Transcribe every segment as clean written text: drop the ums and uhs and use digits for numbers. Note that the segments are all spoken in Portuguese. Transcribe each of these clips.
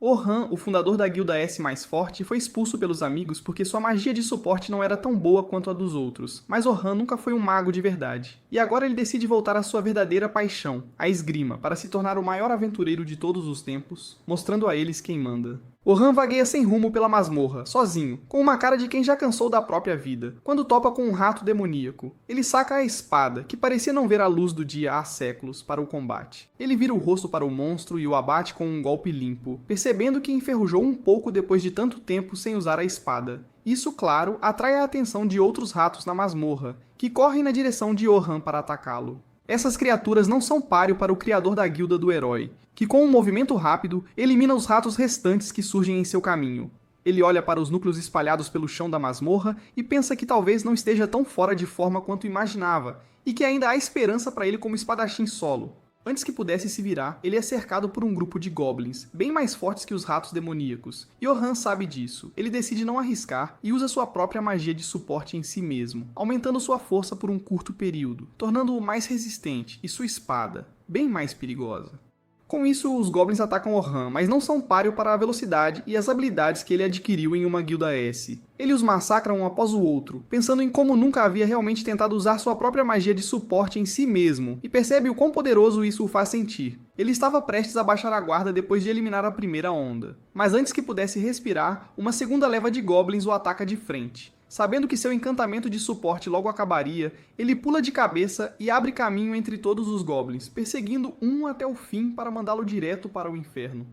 Orhan, o fundador da Guilda S mais forte, foi expulso pelos amigos porque sua magia de suporte não era tão boa quanto a dos outros, mas Orhan nunca foi um mago de verdade. E agora ele decide voltar à sua verdadeira paixão, a esgrima, para se tornar o maior aventureiro de todos os tempos, mostrando a eles quem manda. Orhan vagueia sem rumo pela masmorra, sozinho, com uma cara de quem já cansou da própria vida, quando topa com um rato demoníaco. Ele saca a espada, que parecia não ver a luz do dia há séculos, para o combate. Ele vira o rosto para o monstro e o abate com um golpe limpo, percebendo que enferrujou um pouco depois de tanto tempo sem usar a espada. Isso, claro, atrai a atenção de outros ratos na masmorra, que correm na direção de Orhan para atacá-lo. Essas criaturas não são páreo para o criador da guilda do herói, que com um movimento rápido elimina os ratos restantes que surgem em seu caminho. Ele olha para os núcleos espalhados pelo chão da masmorra e pensa que talvez não esteja tão fora de forma quanto imaginava, e que ainda há esperança para ele como espadachim solo. Antes que pudesse se virar, ele é cercado por um grupo de goblins, bem mais fortes que os ratos demoníacos. E Orhan sabe disso. Ele decide não arriscar e usa sua própria magia de suporte em si mesmo, aumentando sua força por um curto período, tornando-o mais resistente e sua espada bem mais perigosa. Com isso, os goblins atacam Orhan, mas não são páreo para a velocidade e as habilidades que ele adquiriu em uma guilda S. Ele os massacra um após o outro, pensando em como nunca havia realmente tentado usar sua própria magia de suporte em si mesmo, e percebe o quão poderoso isso o faz sentir. Ele estava prestes a baixar a guarda depois de eliminar a primeira onda. Mas antes que pudesse respirar, uma segunda leva de goblins o ataca de frente. Sabendo que seu encantamento de suporte logo acabaria, ele pula de cabeça e abre caminho entre todos os goblins, perseguindo um até o fim para mandá-lo direto para o inferno.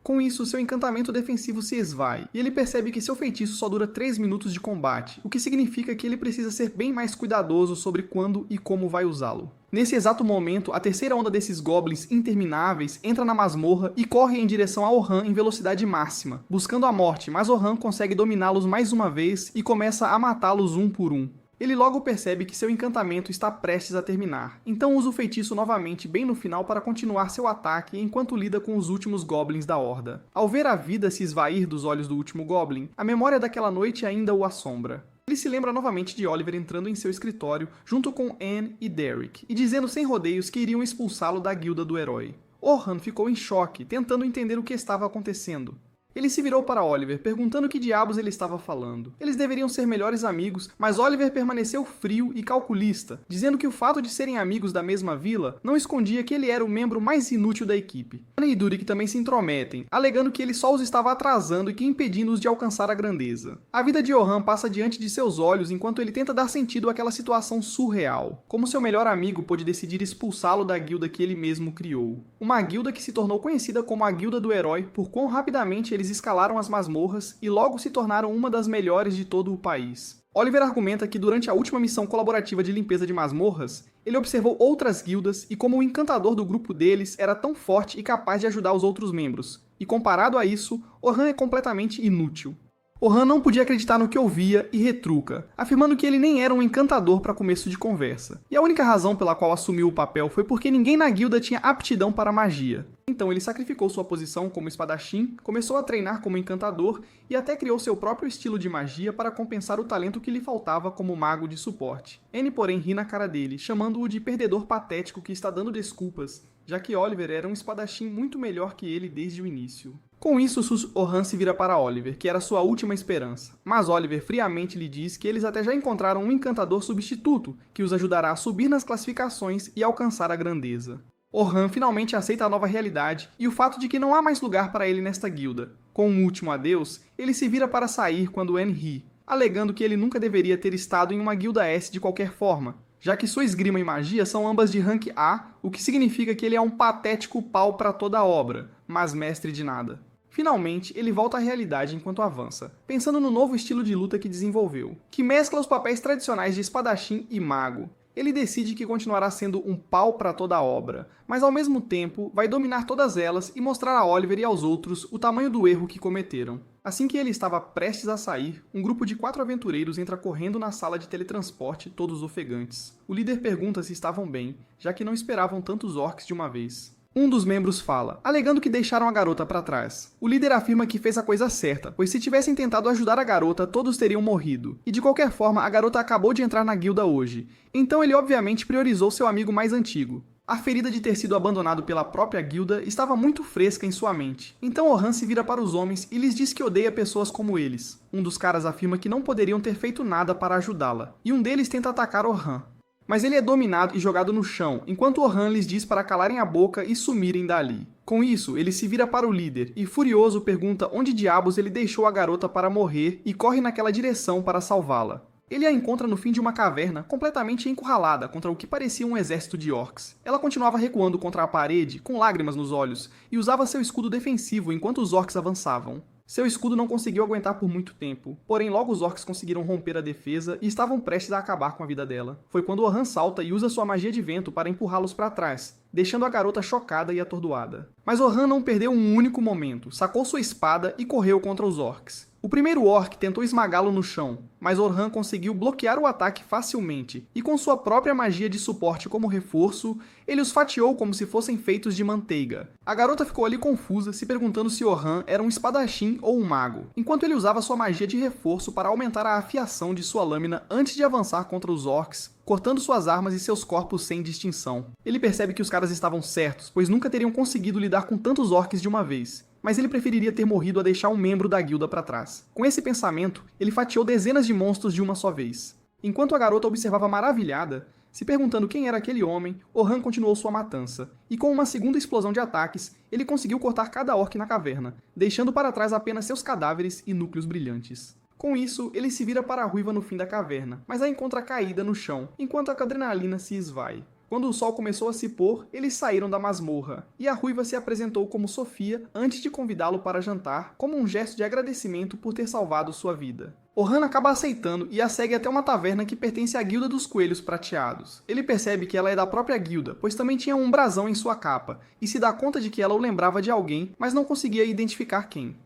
Com isso, seu encantamento defensivo se esvai, e ele percebe que seu feitiço só dura 3 minutos de combate, o que significa que ele precisa ser bem mais cuidadoso sobre quando e como vai usá-lo. Nesse exato momento, a terceira onda desses goblins intermináveis entra na masmorra e corre em direção a Orhan em velocidade máxima, buscando a morte, mas Orhan consegue dominá-los mais uma vez e começa a matá-los um por um. Ele logo percebe que seu encantamento está prestes a terminar, então usa o feitiço novamente bem no final para continuar seu ataque enquanto lida com os últimos goblins da horda. Ao ver a vida se esvair dos olhos do último goblin, a memória daquela noite ainda o assombra. Ele se lembra novamente de Oliver entrando em seu escritório junto com Anne e Derek, e dizendo sem rodeios que iriam expulsá-lo da guilda do herói. Orhan ficou em choque, tentando entender o que estava acontecendo. Ele se virou para Oliver, perguntando que diabos ele estava falando. Eles deveriam ser melhores amigos, mas Oliver permaneceu frio e calculista, dizendo que o fato de serem amigos da mesma vila não escondia que ele era o membro mais inútil da equipe. Anne e Durik também se intrometem, alegando que ele só os estava atrasando e que impedindo-os de alcançar a grandeza. A vida de Orhan passa diante de seus olhos enquanto ele tenta dar sentido àquela situação surreal. Como seu melhor amigo pôde decidir expulsá-lo da guilda que ele mesmo criou. Uma guilda que se tornou conhecida como a Guilda do Herói por quão rapidamente eles escalaram as masmorras e logo se tornaram uma das melhores de todo o país. Oliver argumenta que durante a última missão colaborativa de limpeza de masmorras, ele observou outras guildas e como o encantador do grupo deles era tão forte e capaz de ajudar os outros membros. E comparado a isso, Orhan é completamente inútil. Orhan não podia acreditar no que ouvia e retruca, afirmando que ele nem era um encantador para começo de conversa. E a única razão pela qual assumiu o papel foi porque ninguém na guilda tinha aptidão para magia. Então ele sacrificou sua posição como espadachim, começou a treinar como encantador e até criou seu próprio estilo de magia para compensar o talento que lhe faltava como mago de suporte. Anne, porém, ri na cara dele, chamando-o de perdedor patético que está dando desculpas, já que Oliver era um espadachim muito melhor que ele desde o início. Com isso, Orhan se vira para Oliver, que era sua última esperança. Mas Oliver friamente lhe diz que eles até já encontraram um encantador substituto, que os ajudará a subir nas classificações e alcançar a grandeza. Orhan finalmente aceita a nova realidade e o fato de que não há mais lugar para ele nesta guilda. Com um último adeus, ele se vira para sair quando Anne ri, alegando que ele nunca deveria ter estado em uma guilda S de qualquer forma, já que sua esgrima e magia são ambas de rank A, o que significa que ele é um patético pau para toda a obra, mas mestre de nada. Finalmente, ele volta à realidade enquanto avança, pensando no novo estilo de luta que desenvolveu, que mescla os papéis tradicionais de espadachim e mago. Ele decide que continuará sendo um pau para toda a obra, mas ao mesmo tempo vai dominar todas elas e mostrar a Oliver e aos outros o tamanho do erro que cometeram. Assim que ele estava prestes a sair, um grupo de 4 aventureiros entra correndo na sala de teletransporte, todos ofegantes. O líder pergunta se estavam bem, já que não esperavam tantos orcs de uma vez. Um dos membros fala, alegando que deixaram a garota para trás. O líder afirma que fez a coisa certa, pois se tivessem tentado ajudar a garota, todos teriam morrido. E de qualquer forma, a garota acabou de entrar na guilda hoje. Então ele obviamente priorizou seu amigo mais antigo. A ferida de ter sido abandonado pela própria guilda estava muito fresca em sua mente. Então Orhan se vira para os homens e lhes diz que odeia pessoas como eles. Um dos caras afirma que não poderiam ter feito nada para ajudá-la, e um deles tenta atacar Orhan. Mas ele é dominado e jogado no chão, enquanto Orhan lhes diz para calarem a boca e sumirem dali. Com isso, ele se vira para o líder e, furioso, pergunta onde diabos ele deixou a garota para morrer e corre naquela direção para salvá-la. Ele a encontra no fim de uma caverna, completamente encurralada contra o que parecia um exército de orcs. Ela continuava recuando contra a parede, com lágrimas nos olhos, e usava seu escudo defensivo enquanto os orcs avançavam. Seu escudo não conseguiu aguentar por muito tempo, porém logo os orcs conseguiram romper a defesa e estavam prestes a acabar com a vida dela. Foi quando Orhan salta e usa sua magia de vento para empurrá-los para trás, deixando a garota chocada e atordoada. Mas Orhan não perdeu um único momento, sacou sua espada e correu contra os orcs. O primeiro orc tentou esmagá-lo no chão, mas Orhan conseguiu bloquear o ataque facilmente, e com sua própria magia de suporte como reforço, ele os fatiou como se fossem feitos de manteiga. A garota ficou ali confusa, se perguntando se Orhan era um espadachim ou um mago, enquanto ele usava sua magia de reforço para aumentar a afiação de sua lâmina antes de avançar contra os orcs, cortando suas armas e seus corpos sem distinção. Ele percebe que os caras estavam certos, pois nunca teriam conseguido lidar com tantos orcs de uma vez. Mas ele preferiria ter morrido a deixar um membro da guilda para trás. Com esse pensamento, ele fatiou dezenas de monstros de uma só vez. Enquanto a garota observava maravilhada, se perguntando quem era aquele homem, Orhan continuou sua matança. E com uma segunda explosão de ataques, ele conseguiu cortar cada orc na caverna, deixando para trás apenas seus cadáveres e núcleos brilhantes. Com isso, ele se vira para a ruiva no fim da caverna, mas a encontra caída no chão, enquanto a adrenalina se esvai. Quando o sol começou a se pôr, eles saíram da masmorra, e a ruiva se apresentou como Sofia antes de convidá-lo para jantar, como um gesto de agradecimento por ter salvado sua vida. Orhan acaba aceitando e a segue até uma taverna que pertence à Guilda dos Coelhos Prateados. Ele percebe que ela é da própria guilda, pois também tinha um brasão em sua capa, e se dá conta de que ela o lembrava de alguém, mas não conseguia identificar quem.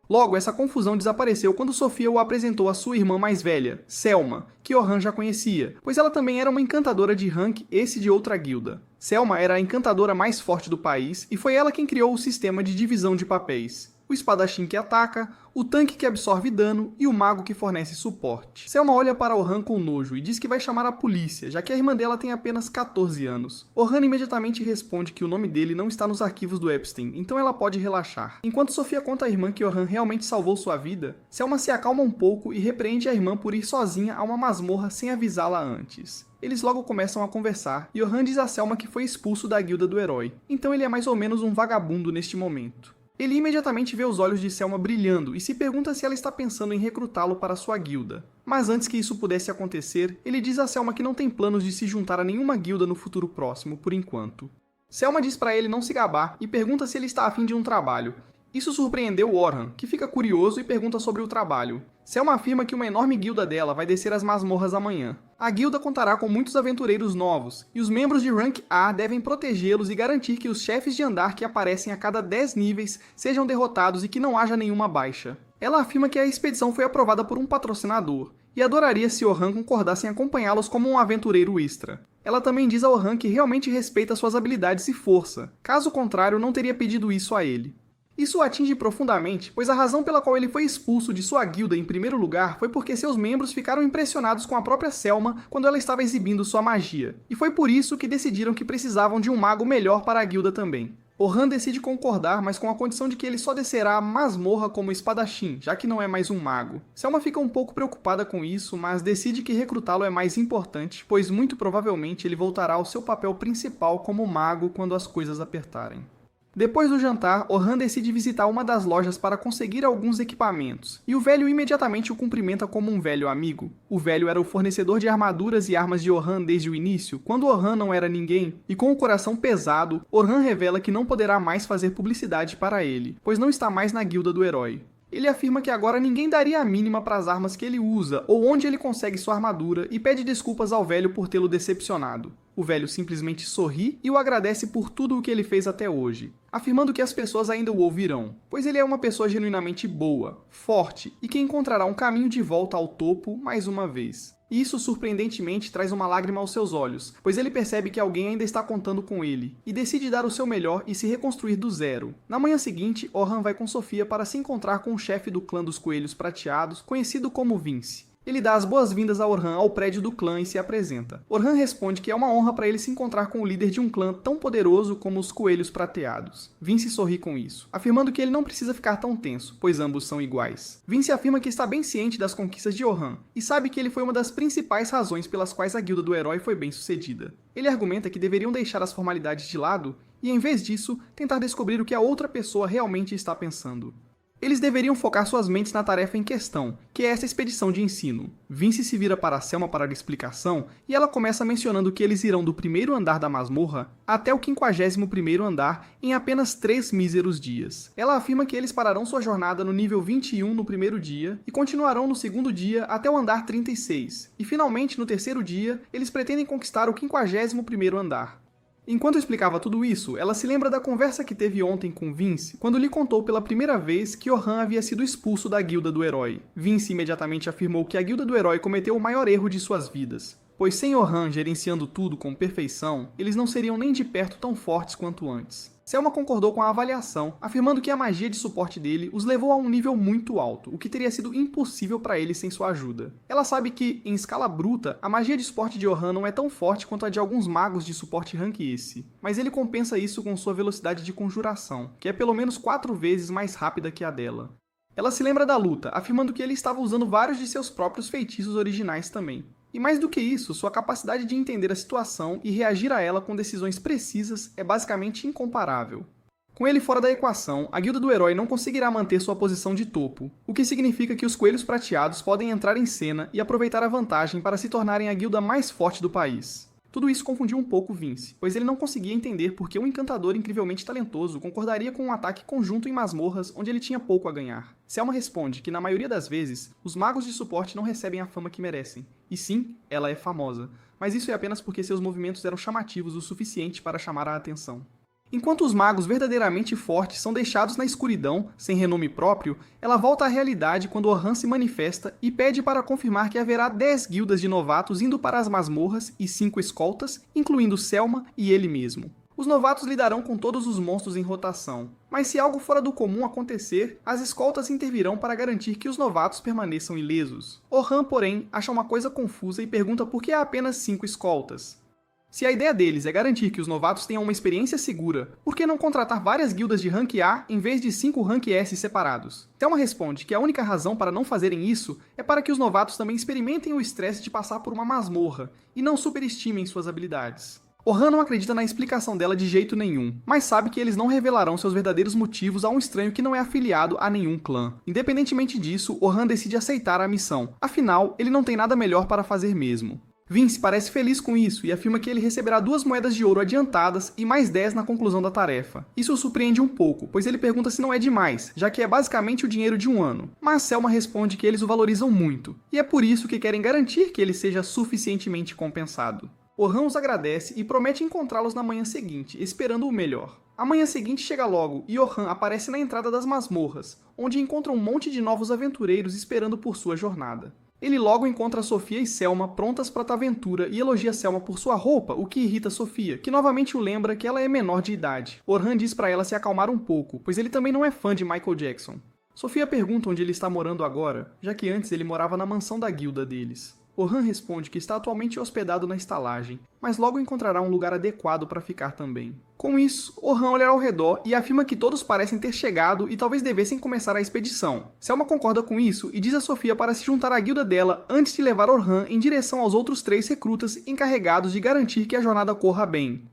Logo, essa confusão desapareceu quando Sofia o apresentou à sua irmã mais velha, Selma, que Orhan já conhecia, pois ela também era uma encantadora de rank, esse de outra guilda. Selma era a encantadora mais forte do país e foi ela quem criou o sistema de divisão de papéis. O espadachim que ataca, o tanque que absorve dano e o mago que fornece suporte. Selma olha para Orhan com nojo e diz que vai chamar a polícia, já que a irmã dela tem apenas 14 anos. Orhan imediatamente responde que o nome dele não está nos arquivos do Epstein, então ela pode relaxar. Enquanto Sofia conta à irmã que Orhan realmente salvou sua vida, Selma se acalma um pouco e repreende a irmã por ir sozinha a uma masmorra sem avisá-la antes. Eles logo começam a conversar e Orhan diz a Selma que foi expulso da guilda do herói, então ele é mais ou menos um vagabundo neste momento. Ele imediatamente vê os olhos de Selma brilhando e se pergunta se ela está pensando em recrutá-lo para sua guilda. Mas antes que isso pudesse acontecer, ele diz a Selma que não tem planos de se juntar a nenhuma guilda no futuro próximo, por enquanto. Selma diz para ele não se gabar e pergunta se ele está a fim de um trabalho. Isso surpreendeu Orhan, que fica curioso e pergunta sobre o trabalho. Selma afirma que uma enorme guilda dela vai descer as masmorras amanhã. A guilda contará com muitos aventureiros novos, e os membros de Rank A devem protegê-los e garantir que os chefes de andar que aparecem a cada 10 níveis sejam derrotados e que não haja nenhuma baixa. Ela afirma que a expedição foi aprovada por um patrocinador, e adoraria se Orhan concordasse em acompanhá-los como um aventureiro extra. Ela também diz a Orhan que realmente respeita suas habilidades e força, caso contrário não teria pedido isso a ele. Isso o atinge profundamente, pois a razão pela qual ele foi expulso de sua guilda em primeiro lugar foi porque seus membros ficaram impressionados com a própria Selma quando ela estava exibindo sua magia, e foi por isso que decidiram que precisavam de um mago melhor para a guilda também. Orhan decide concordar, mas com a condição de que ele só descerá a masmorra como espadachim, já que não é mais um mago. Selma fica um pouco preocupada com isso, mas decide que recrutá-lo é mais importante, pois muito provavelmente ele voltará ao seu papel principal como mago quando as coisas apertarem. Depois do jantar, Orhan decide visitar uma das lojas para conseguir alguns equipamentos, e o velho imediatamente o cumprimenta como um velho amigo. O velho era o fornecedor de armaduras e armas de Orhan desde o início, quando Orhan não era ninguém, e com o coração pesado, Orhan revela que não poderá mais fazer publicidade para ele, pois não está mais na guilda do herói. Ele afirma que agora ninguém daria a mínima para as armas que ele usa ou onde ele consegue sua armadura e pede desculpas ao velho por tê-lo decepcionado. O velho simplesmente sorri e o agradece por tudo o que ele fez até hoje, afirmando que as pessoas ainda o ouvirão, pois ele é uma pessoa genuinamente boa, forte e que encontrará um caminho de volta ao topo mais uma vez. E isso surpreendentemente traz uma lágrima aos seus olhos, pois ele percebe que alguém ainda está contando com ele, e decide dar o seu melhor e se reconstruir do zero. Na manhã seguinte, Orhan vai com Sofia para se encontrar com o chefe do clã dos Coelhos Prateados, conhecido como Vince. Ele dá as boas-vindas a Orhan ao prédio do clã e se apresenta. Orhan responde que é uma honra para ele se encontrar com o líder de um clã tão poderoso como os Coelhos Prateados. Vince sorri com isso, afirmando que ele não precisa ficar tão tenso, pois ambos são iguais. Vince afirma que está bem ciente das conquistas de Orhan e sabe que ele foi uma das principais razões pelas quais a Guilda do Herói foi bem sucedida. Ele argumenta que deveriam deixar as formalidades de lado e, em vez disso, tentar descobrir o que a outra pessoa realmente está pensando. Eles deveriam focar suas mentes na tarefa em questão, que é essa expedição de ensino. Vince se vira para Selma para dar explicação, e ela começa mencionando que eles irão do primeiro andar da masmorra até o 51º andar em apenas 3 míseros dias. Ela afirma que eles pararão sua jornada no nível 21 no primeiro dia, e continuarão no segundo dia até o andar 36, e finalmente no terceiro dia, eles pretendem conquistar o 51º andar. Enquanto explicava tudo isso, ela se lembra da conversa que teve ontem com Vince, quando lhe contou pela primeira vez que Orhan havia sido expulso da Guilda do Herói. Vince imediatamente afirmou que a Guilda do Herói cometeu o maior erro de suas vidas, pois sem Orhan gerenciando tudo com perfeição, eles não seriam nem de perto tão fortes quanto antes. Selma concordou com a avaliação, afirmando que a magia de suporte dele os levou a um nível muito alto, o que teria sido impossível para ele sem sua ajuda. Ela sabe que, em escala bruta, a magia de suporte de Orhan não é tão forte quanto a de alguns magos de suporte rank S, mas ele compensa isso com sua velocidade de conjuração, que é pelo menos 4 vezes mais rápida que a dela. Ela se lembra da luta, afirmando que ele estava usando vários de seus próprios feitiços originais também. E mais do que isso, sua capacidade de entender a situação e reagir a ela com decisões precisas é basicamente incomparável. Com ele fora da equação, a Guilda do Herói não conseguirá manter sua posição de topo, o que significa que os Coelhos Prateados podem entrar em cena e aproveitar a vantagem para se tornarem a guilda mais forte do país. Tudo isso confundiu um pouco Vince, pois ele não conseguia entender por que um encantador incrivelmente talentoso concordaria com um ataque conjunto em masmorras onde ele tinha pouco a ganhar. Selma responde que, na maioria das vezes, os magos de suporte não recebem a fama que merecem. E sim, ela é famosa, mas isso é apenas porque seus movimentos eram chamativos o suficiente para chamar a atenção. Enquanto os magos verdadeiramente fortes são deixados na escuridão, sem renome próprio, ela volta à realidade quando Orhan se manifesta e pede para confirmar que haverá 10 guildas de novatos indo para as masmorras e 5 escoltas, incluindo Selma e ele mesmo. Os novatos lidarão com todos os monstros em rotação, mas se algo fora do comum acontecer, as escoltas intervirão para garantir que os novatos permaneçam ilesos. Orhan, porém, acha uma coisa confusa e pergunta por que há apenas 5 escoltas. Se a ideia deles é garantir que os novatos tenham uma experiência segura, por que não contratar várias guildas de rank A em vez de 5 rank S separados? Selma responde que a única razão para não fazerem isso é para que os novatos também experimentem o estresse de passar por uma masmorra e não superestimem suas habilidades. Orhan não acredita na explicação dela de jeito nenhum, mas sabe que eles não revelarão seus verdadeiros motivos a um estranho que não é afiliado a nenhum clã. Independentemente disso, Orhan decide aceitar a missão, afinal, ele não tem nada melhor para fazer mesmo. Vince parece feliz com isso e afirma que ele receberá 2 moedas de ouro adiantadas e mais 10 na conclusão da tarefa. Isso o surpreende um pouco, pois ele pergunta se não é demais, já que é basicamente o dinheiro de um ano. Mas Selma responde que eles o valorizam muito, e é por isso que querem garantir que ele seja suficientemente compensado. Orhan os agradece e promete encontrá-los na manhã seguinte, esperando o melhor. A manhã seguinte chega logo e Orhan aparece na entrada das masmorras, onde encontra um monte de novos aventureiros esperando por sua jornada. Ele logo encontra Sofia e Selma prontas para a aventura e elogia Selma por sua roupa, o que irrita Sofia, que novamente o lembra que ela é menor de idade. Orhan diz para ela se acalmar um pouco, pois ele também não é fã de Michael Jackson. Sofia pergunta onde ele está morando agora, já que antes ele morava na mansão da guilda deles. Orhan responde que está atualmente hospedado na estalagem, mas logo encontrará um lugar adequado para ficar também. Com isso, Orhan olha ao redor e afirma que todos parecem ter chegado e talvez devessem começar a expedição. Selma concorda com isso e diz a Sofia para se juntar à guilda dela antes de levar Orhan em direção aos outros 3 recrutas encarregados de garantir que a jornada corra bem.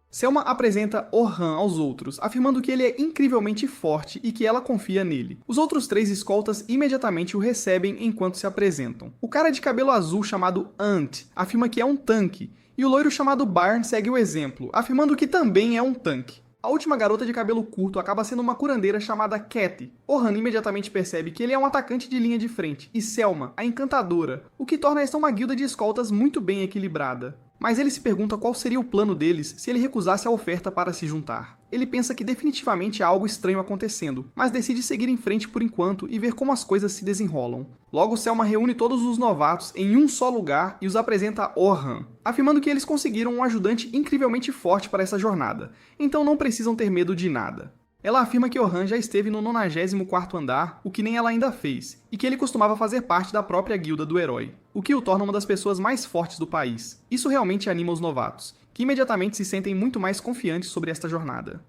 Selma apresenta Orhan aos outros, afirmando que ele é incrivelmente forte e que ela confia nele. Os outros 3 escoltas imediatamente o recebem enquanto se apresentam. O cara de cabelo azul chamado Ant afirma que é um tanque, e o loiro chamado Barn segue o exemplo, afirmando que também é um tanque. A última garota de cabelo curto acaba sendo uma curandeira chamada Cat. Orhan imediatamente percebe que ele é um atacante de linha de frente, e Selma, a encantadora, o que torna esta uma guilda de escoltas muito bem equilibrada. Mas ele se pergunta qual seria o plano deles se ele recusasse a oferta para se juntar. Ele pensa que definitivamente há algo estranho acontecendo, mas decide seguir em frente por enquanto e ver como as coisas se desenrolam. Logo, Selma reúne todos os novatos em um só lugar e os apresenta a Orhan, afirmando que eles conseguiram um ajudante incrivelmente forte para essa jornada, então não precisam ter medo de nada. Ela afirma que Orhan já esteve no 94º andar, o que nem ela ainda fez, e que ele costumava fazer parte da própria guilda do herói, o que o torna uma das pessoas mais fortes do país. Isso realmente anima os novatos, que imediatamente se sentem muito mais confiantes sobre esta jornada.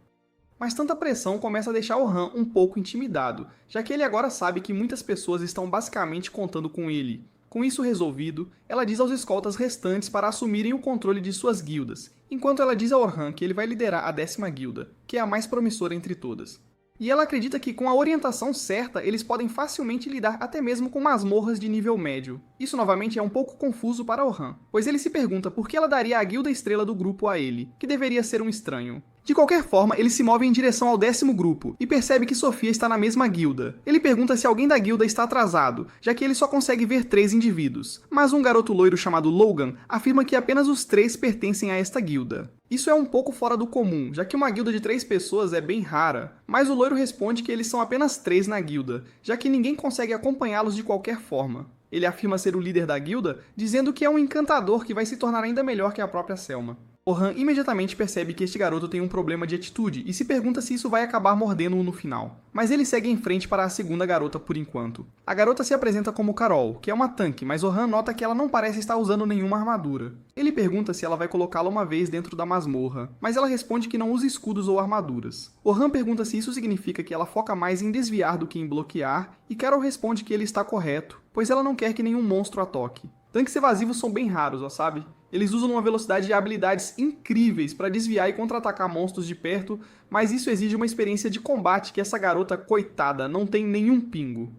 Mas tanta pressão começa a deixar Orhan um pouco intimidado, já que ele agora sabe que muitas pessoas estão basicamente contando com ele. Com isso resolvido, ela diz aos escoltas restantes para assumirem o controle de suas guildas, enquanto ela diz a Orhan que ele vai liderar a 10ª guilda, que é a mais promissora entre todas. E ela acredita que com a orientação certa, eles podem facilmente lidar até mesmo com masmorras de nível médio. Isso novamente é um pouco confuso para Orhan, pois ele se pergunta por que ela daria a guilda estrela do grupo a ele, que deveria ser um estranho. De qualquer forma, ele se move em direção ao 10º grupo e percebe que Sofia está na mesma guilda. Ele pergunta se alguém da guilda está atrasado, já que ele só consegue ver 3 indivíduos. Mas um garoto loiro chamado Logan afirma que apenas os 3 pertencem a esta guilda. Isso é um pouco fora do comum, já que uma guilda de 3 pessoas é bem rara. Mas o loiro responde que eles são apenas 3 na guilda, já que ninguém consegue acompanhá-los de qualquer forma. Ele afirma ser o líder da guilda, dizendo que é um encantador que vai se tornar ainda melhor que a própria Selma. Orhan imediatamente percebe que este garoto tem um problema de atitude e se pergunta se isso vai acabar mordendo-o no final. Mas ele segue em frente para a segunda garota por enquanto. A garota se apresenta como Carol, que é uma tanque, mas Orhan nota que ela não parece estar usando nenhuma armadura. Ele pergunta se ela vai colocá-la uma vez dentro da masmorra, mas ela responde que não usa escudos ou armaduras. Orhan pergunta se isso significa que ela foca mais em desviar do que em bloquear, e Carol responde que ele está correto, pois ela não quer que nenhum monstro a toque. Tanques evasivos são bem raros, ó, sabe? Eles usam uma velocidade e habilidades incríveis para desviar e contra-atacar monstros de perto, mas isso exige uma experiência de combate que essa garota, coitada, não tem nenhum pingo.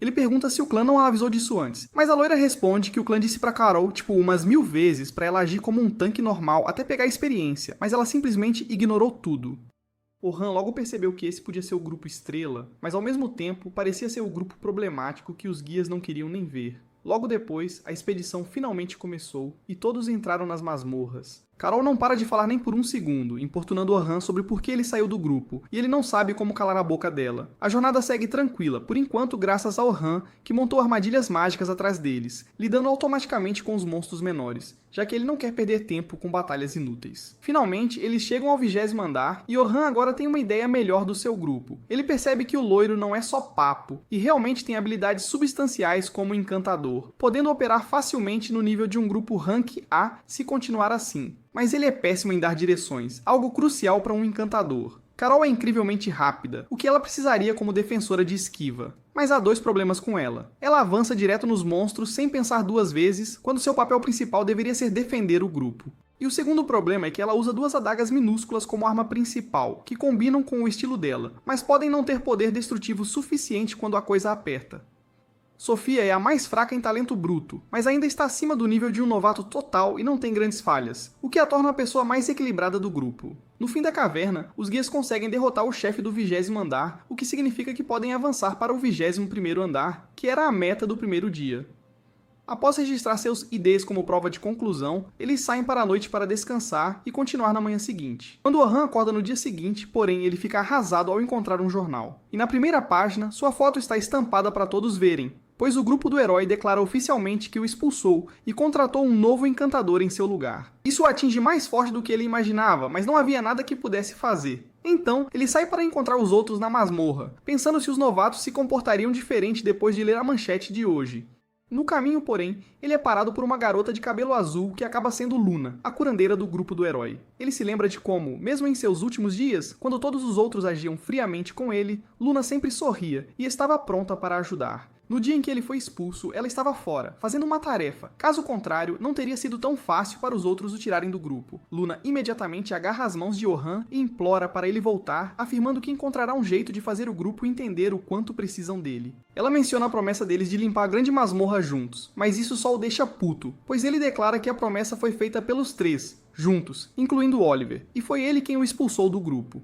Ele pergunta se o clã não a avisou disso antes, mas a loira responde que o clã disse pra Carol, tipo, umas 1000 vezes pra ela agir como um tanque normal até pegar experiência, mas ela simplesmente ignorou tudo. Orhan logo percebeu que esse podia ser o grupo estrela, mas ao mesmo tempo parecia ser o grupo problemático que os guias não queriam nem ver. Logo depois, a expedição finalmente começou e todos entraram nas masmorras. Carol não para de falar nem por um segundo, importunando Orhan sobre por que ele saiu do grupo, e ele não sabe como calar a boca dela. A jornada segue tranquila, por enquanto graças a Orhan, que montou armadilhas mágicas atrás deles, lidando automaticamente com os monstros menores, já que ele não quer perder tempo com batalhas inúteis. Finalmente, eles chegam ao 20º andar, e Orhan agora tem uma ideia melhor do seu grupo. Ele percebe que o loiro não é só papo, e realmente tem habilidades substanciais como encantador, podendo operar facilmente no nível de um grupo Rank A se continuar assim. Mas ele é péssimo em dar direções, algo crucial para um encantador. Carol é incrivelmente rápida, o que ela precisaria como defensora de esquiva. Mas há 2 problemas com ela. Ela avança direto nos monstros sem pensar 2 vezes, quando seu papel principal deveria ser defender o grupo. E o segundo problema é que ela usa 2 adagas minúsculas como arma principal, que combinam com o estilo dela, mas podem não ter poder destrutivo suficiente quando a coisa aperta. Sofia é a mais fraca em talento bruto, mas ainda está acima do nível de um novato total e não tem grandes falhas, o que a torna a pessoa mais equilibrada do grupo. No fim da caverna, os guias conseguem derrotar o chefe do 20º andar, o que significa que podem avançar para o 21º andar, que era a meta do primeiro dia. Após registrar seus IDs como prova de conclusão, eles saem para a noite para descansar e continuar na manhã seguinte. Quando Orhan acorda no dia seguinte, porém, ele fica arrasado ao encontrar um jornal. E na primeira página, sua foto está estampada para todos verem, pois o grupo do herói declara oficialmente que o expulsou e contratou um novo encantador em seu lugar. Isso o atinge mais forte do que ele imaginava, mas não havia nada que pudesse fazer. Então, ele sai para encontrar os outros na masmorra, pensando se os novatos se comportariam diferente depois de ler a manchete de hoje. No caminho, porém, ele é parado por uma garota de cabelo azul que acaba sendo Luna, a curandeira do grupo do herói. Ele se lembra de como, mesmo em seus últimos dias, quando todos os outros agiam friamente com ele, Luna sempre sorria e estava pronta para ajudar. No dia em que ele foi expulso, ela estava fora, fazendo uma tarefa. Caso contrário, não teria sido tão fácil para os outros o tirarem do grupo. Luna imediatamente agarra as mãos de Orhan e implora para ele voltar, afirmando que encontrará um jeito de fazer o grupo entender o quanto precisam dele. Ela menciona a promessa deles de limpar a grande masmorra juntos, mas isso só o deixa puto, pois ele declara que a promessa foi feita pelos 3, juntos, incluindo Oliver, e foi ele quem o expulsou do grupo.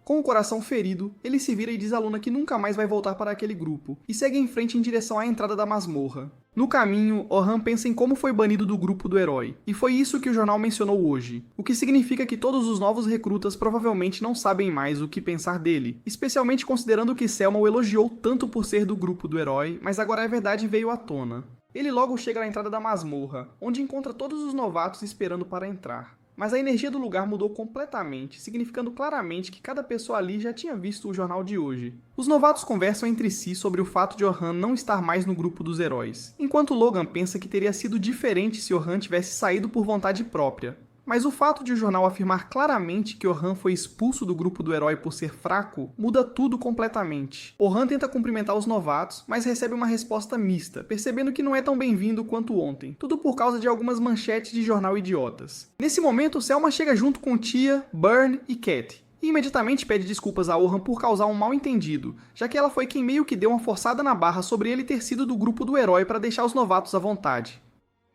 Com o coração ferido, ele se vira e diz à Luna que nunca mais vai voltar para aquele grupo, e segue em frente em direção à entrada da masmorra. No caminho, Orhan pensa em como foi banido do grupo do herói, e foi isso que o jornal mencionou hoje, o que significa que todos os novos recrutas provavelmente não sabem mais o que pensar dele, especialmente considerando que Selma o elogiou tanto por ser do grupo do herói, mas agora a verdade veio à tona. Ele logo chega na entrada da masmorra, onde encontra todos os novatos esperando para entrar. Mas a energia do lugar mudou completamente, significando claramente que cada pessoa ali já tinha visto o jornal de hoje. Os novatos conversam entre si sobre o fato de Orhan não estar mais no grupo dos heróis, enquanto Logan pensa que teria sido diferente se Orhan tivesse saído por vontade própria. Mas o fato de o jornal afirmar claramente que Orhan foi expulso do grupo do herói por ser fraco muda tudo completamente. Orhan tenta cumprimentar os novatos, mas recebe uma resposta mista, percebendo que não é tão bem-vindo quanto ontem, tudo por causa de algumas manchetes de jornal idiotas. Nesse momento, Selma chega junto com Tia, Burn e Cat, e imediatamente pede desculpas a Orhan por causar um mal-entendido, já que ela foi quem meio que deu uma forçada na barra sobre ele ter sido do grupo do herói para deixar os novatos à vontade.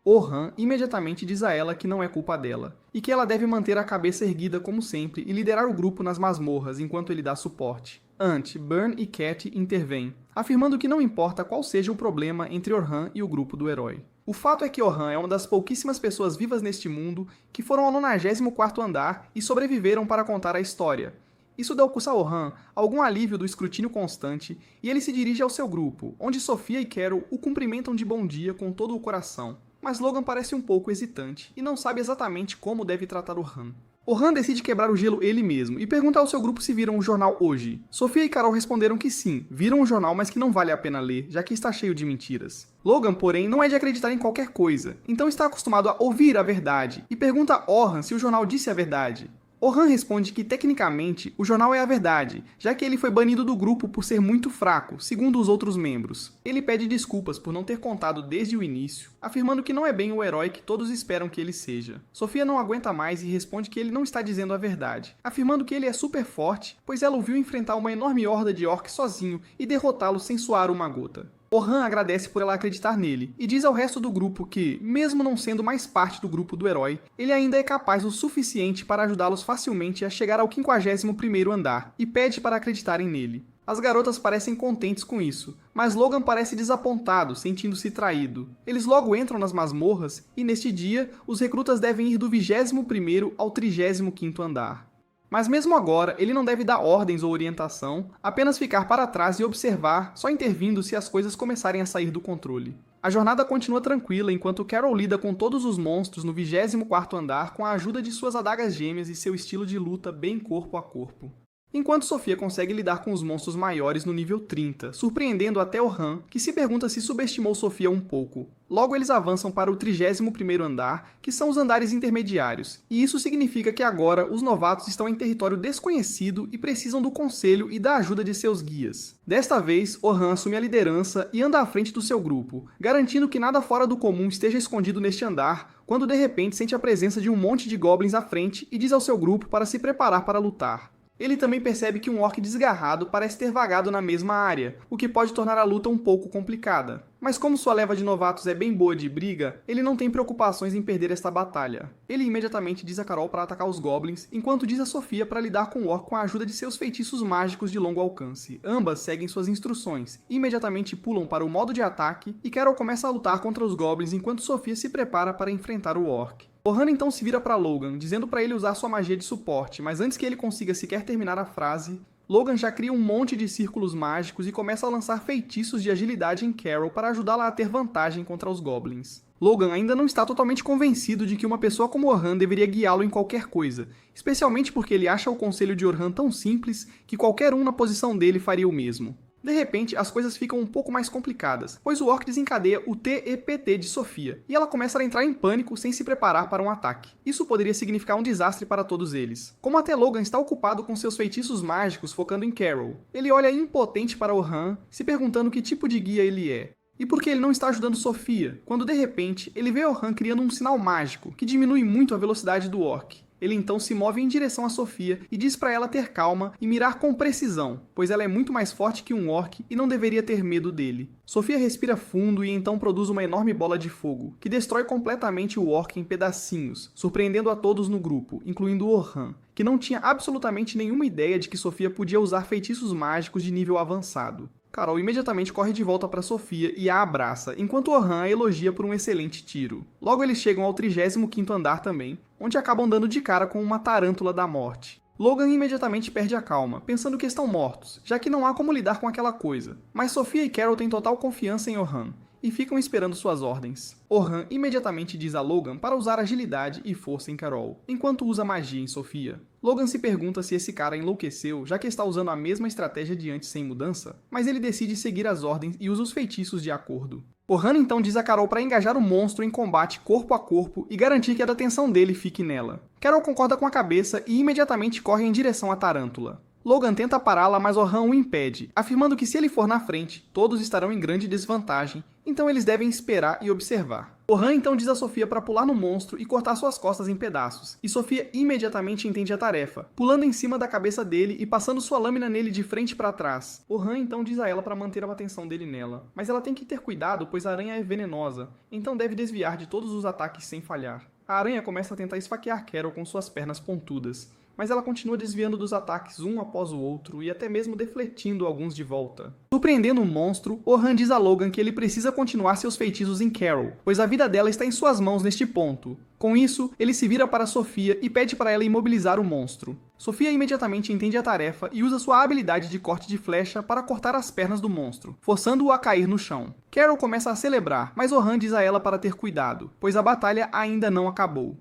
Orhan imediatamente diz a ela que não é culpa dela, e que ela deve manter a cabeça erguida como sempre e liderar o grupo nas masmorras enquanto ele dá suporte. Ant, Burn e Cat intervêm, afirmando que não importa qual seja o problema entre Orhan e o grupo do herói. O fato é que Orhan é uma das pouquíssimas pessoas vivas neste mundo que foram ao 94º andar e sobreviveram para contar a história. Isso deu a Orhan algum alívio do escrutínio constante e ele se dirige ao seu grupo, onde Sophia e Carol o cumprimentam de bom dia com todo o coração. Mas Logan parece um pouco hesitante e não sabe exatamente como deve tratar Orhan. Orhan decide quebrar o gelo ele mesmo e pergunta ao seu grupo se viram o jornal hoje. Sophia e Carol responderam que sim, viram o jornal, mas que não vale a pena ler, já que está cheio de mentiras. Logan, porém, não é de acreditar em qualquer coisa, então está acostumado a ouvir a verdade e pergunta a Orhan se o jornal disse a verdade. Orhan responde que, tecnicamente, o jornal é a verdade, já que ele foi banido do grupo por ser muito fraco, segundo os outros membros. Ele pede desculpas por não ter contado desde o início, afirmando que não é bem o herói que todos esperam que ele seja. Sophia não aguenta mais e responde que ele não está dizendo a verdade, afirmando que ele é super forte, pois ela o viu enfrentar uma enorme horda de orcs sozinho e derrotá-lo sem suar uma gota. Orhan agradece por ela acreditar nele, e diz ao resto do grupo que, mesmo não sendo mais parte do grupo do herói, ele ainda é capaz o suficiente para ajudá-los facilmente a chegar ao 51º andar, e pede para acreditarem nele. As garotas parecem contentes com isso, mas Logan parece desapontado, sentindo-se traído. Eles logo entram nas masmorras, e neste dia, os recrutas devem ir do 21º ao 35º andar. Mas mesmo agora, ele não deve dar ordens ou orientação, apenas ficar para trás e observar, só intervindo se as coisas começarem a sair do controle. A jornada continua tranquila enquanto Carol lida com todos os monstros no 24º andar com a ajuda de suas adagas gêmeas e seu estilo de luta bem corpo a corpo. Enquanto Sophia consegue lidar com os monstros maiores no nível 30, surpreendendo até Orhan, que se pergunta se subestimou Sophia um pouco. Logo eles avançam para o 31º andar, que são os andares intermediários, e isso significa que agora os novatos estão em território desconhecido e precisam do conselho e da ajuda de seus guias. Desta vez, Orhan assume a liderança e anda à frente do seu grupo, garantindo que nada fora do comum esteja escondido neste andar, quando de repente sente a presença de um monte de goblins à frente e diz ao seu grupo para se preparar para lutar. Ele também percebe que um orc desgarrado parece ter vagado na mesma área, o que pode tornar a luta um pouco complicada. Mas como sua leva de novatos é bem boa de briga, ele não tem preocupações em perder esta batalha. Ele imediatamente diz a Carol para atacar os goblins, enquanto diz a Sophia para lidar com o orc com a ajuda de seus feitiços mágicos de longo alcance. Ambas seguem suas instruções, imediatamente pulam para o modo de ataque, e Carol começa a lutar contra os goblins enquanto Sophia se prepara para enfrentar o orc. Orhan então se vira para Logan, dizendo para ele usar sua magia de suporte, mas antes que ele consiga sequer terminar a frase, Logan já cria um monte de círculos mágicos e começa a lançar feitiços de agilidade em Carol para ajudá-la a ter vantagem contra os goblins. Logan ainda não está totalmente convencido de que uma pessoa como Orhan deveria guiá-lo em qualquer coisa, especialmente porque ele acha o conselho de Orhan tão simples que qualquer um na posição dele faria o mesmo. De repente, as coisas ficam um pouco mais complicadas, pois o orc desencadeia o TEPT de Sophia, e ela começa a entrar em pânico sem se preparar para um ataque. Isso poderia significar um desastre para todos eles. Como até Logan está ocupado com seus feitiços mágicos focando em Carol, ele olha impotente para Orhan, se perguntando que tipo de guia ele é. E por que ele não está ajudando Sophia, quando de repente ele vê Orhan criando um sinal mágico, que diminui muito a velocidade do orc. Ele então se move em direção a Sophia e diz para ela ter calma e mirar com precisão, pois ela é muito mais forte que um orc e não deveria ter medo dele. Sophia respira fundo e então produz uma enorme bola de fogo, que destrói completamente o orc em pedacinhos, surpreendendo a todos no grupo, incluindo Orhan, que não tinha absolutamente nenhuma ideia de que Sophia podia usar feitiços mágicos de nível avançado. Carol imediatamente corre de volta para Sophia e a abraça, enquanto Orhan a elogia por um excelente tiro. Logo eles chegam ao 35º andar também, onde acabam dando de cara com uma tarântula da morte. Logan imediatamente perde a calma, pensando que estão mortos, já que não há como lidar com aquela coisa. Mas Sophia e Carol têm total confiança em Orhan, e ficam esperando suas ordens. Orhan imediatamente diz a Logan para usar agilidade e força em Carol, enquanto usa magia em Sofia. Logan se pergunta se esse cara enlouqueceu, já que está usando a mesma estratégia de antes sem mudança, mas ele decide seguir as ordens e usa os feitiços de acordo. Orhan então diz a Carol para engajar o monstro em combate corpo a corpo e garantir que a atenção dele fique nela. Carol concorda com a cabeça e imediatamente corre em direção à tarântula. Logan tenta pará-la, mas Orhan o impede, afirmando que se ele for na frente, todos estarão em grande desvantagem, então eles devem esperar e observar. Orhan então diz a Sofia para pular no monstro e cortar suas costas em pedaços, e Sofia imediatamente entende a tarefa, pulando em cima da cabeça dele e passando sua lâmina nele de frente para trás. Orhan então diz a ela para manter a atenção dele nela, mas ela tem que ter cuidado pois a aranha é venenosa, então deve desviar de todos os ataques sem falhar. A aranha começa a tentar esfaquear Carol com suas pernas pontudas, mas ela continua desviando dos ataques um após o outro e até mesmo defletindo alguns de volta. Surpreendendo o monstro, Orhan diz a Logan que ele precisa continuar seus feitiços em Carol, pois a vida dela está em suas mãos neste ponto. Com isso, ele se vira para Sofia e pede para ela imobilizar o monstro. Sofia imediatamente entende a tarefa e usa sua habilidade de corte de flecha para cortar as pernas do monstro, forçando-o a cair no chão. Carol começa a celebrar, mas Orhan diz a ela para ter cuidado, pois a batalha ainda não acabou.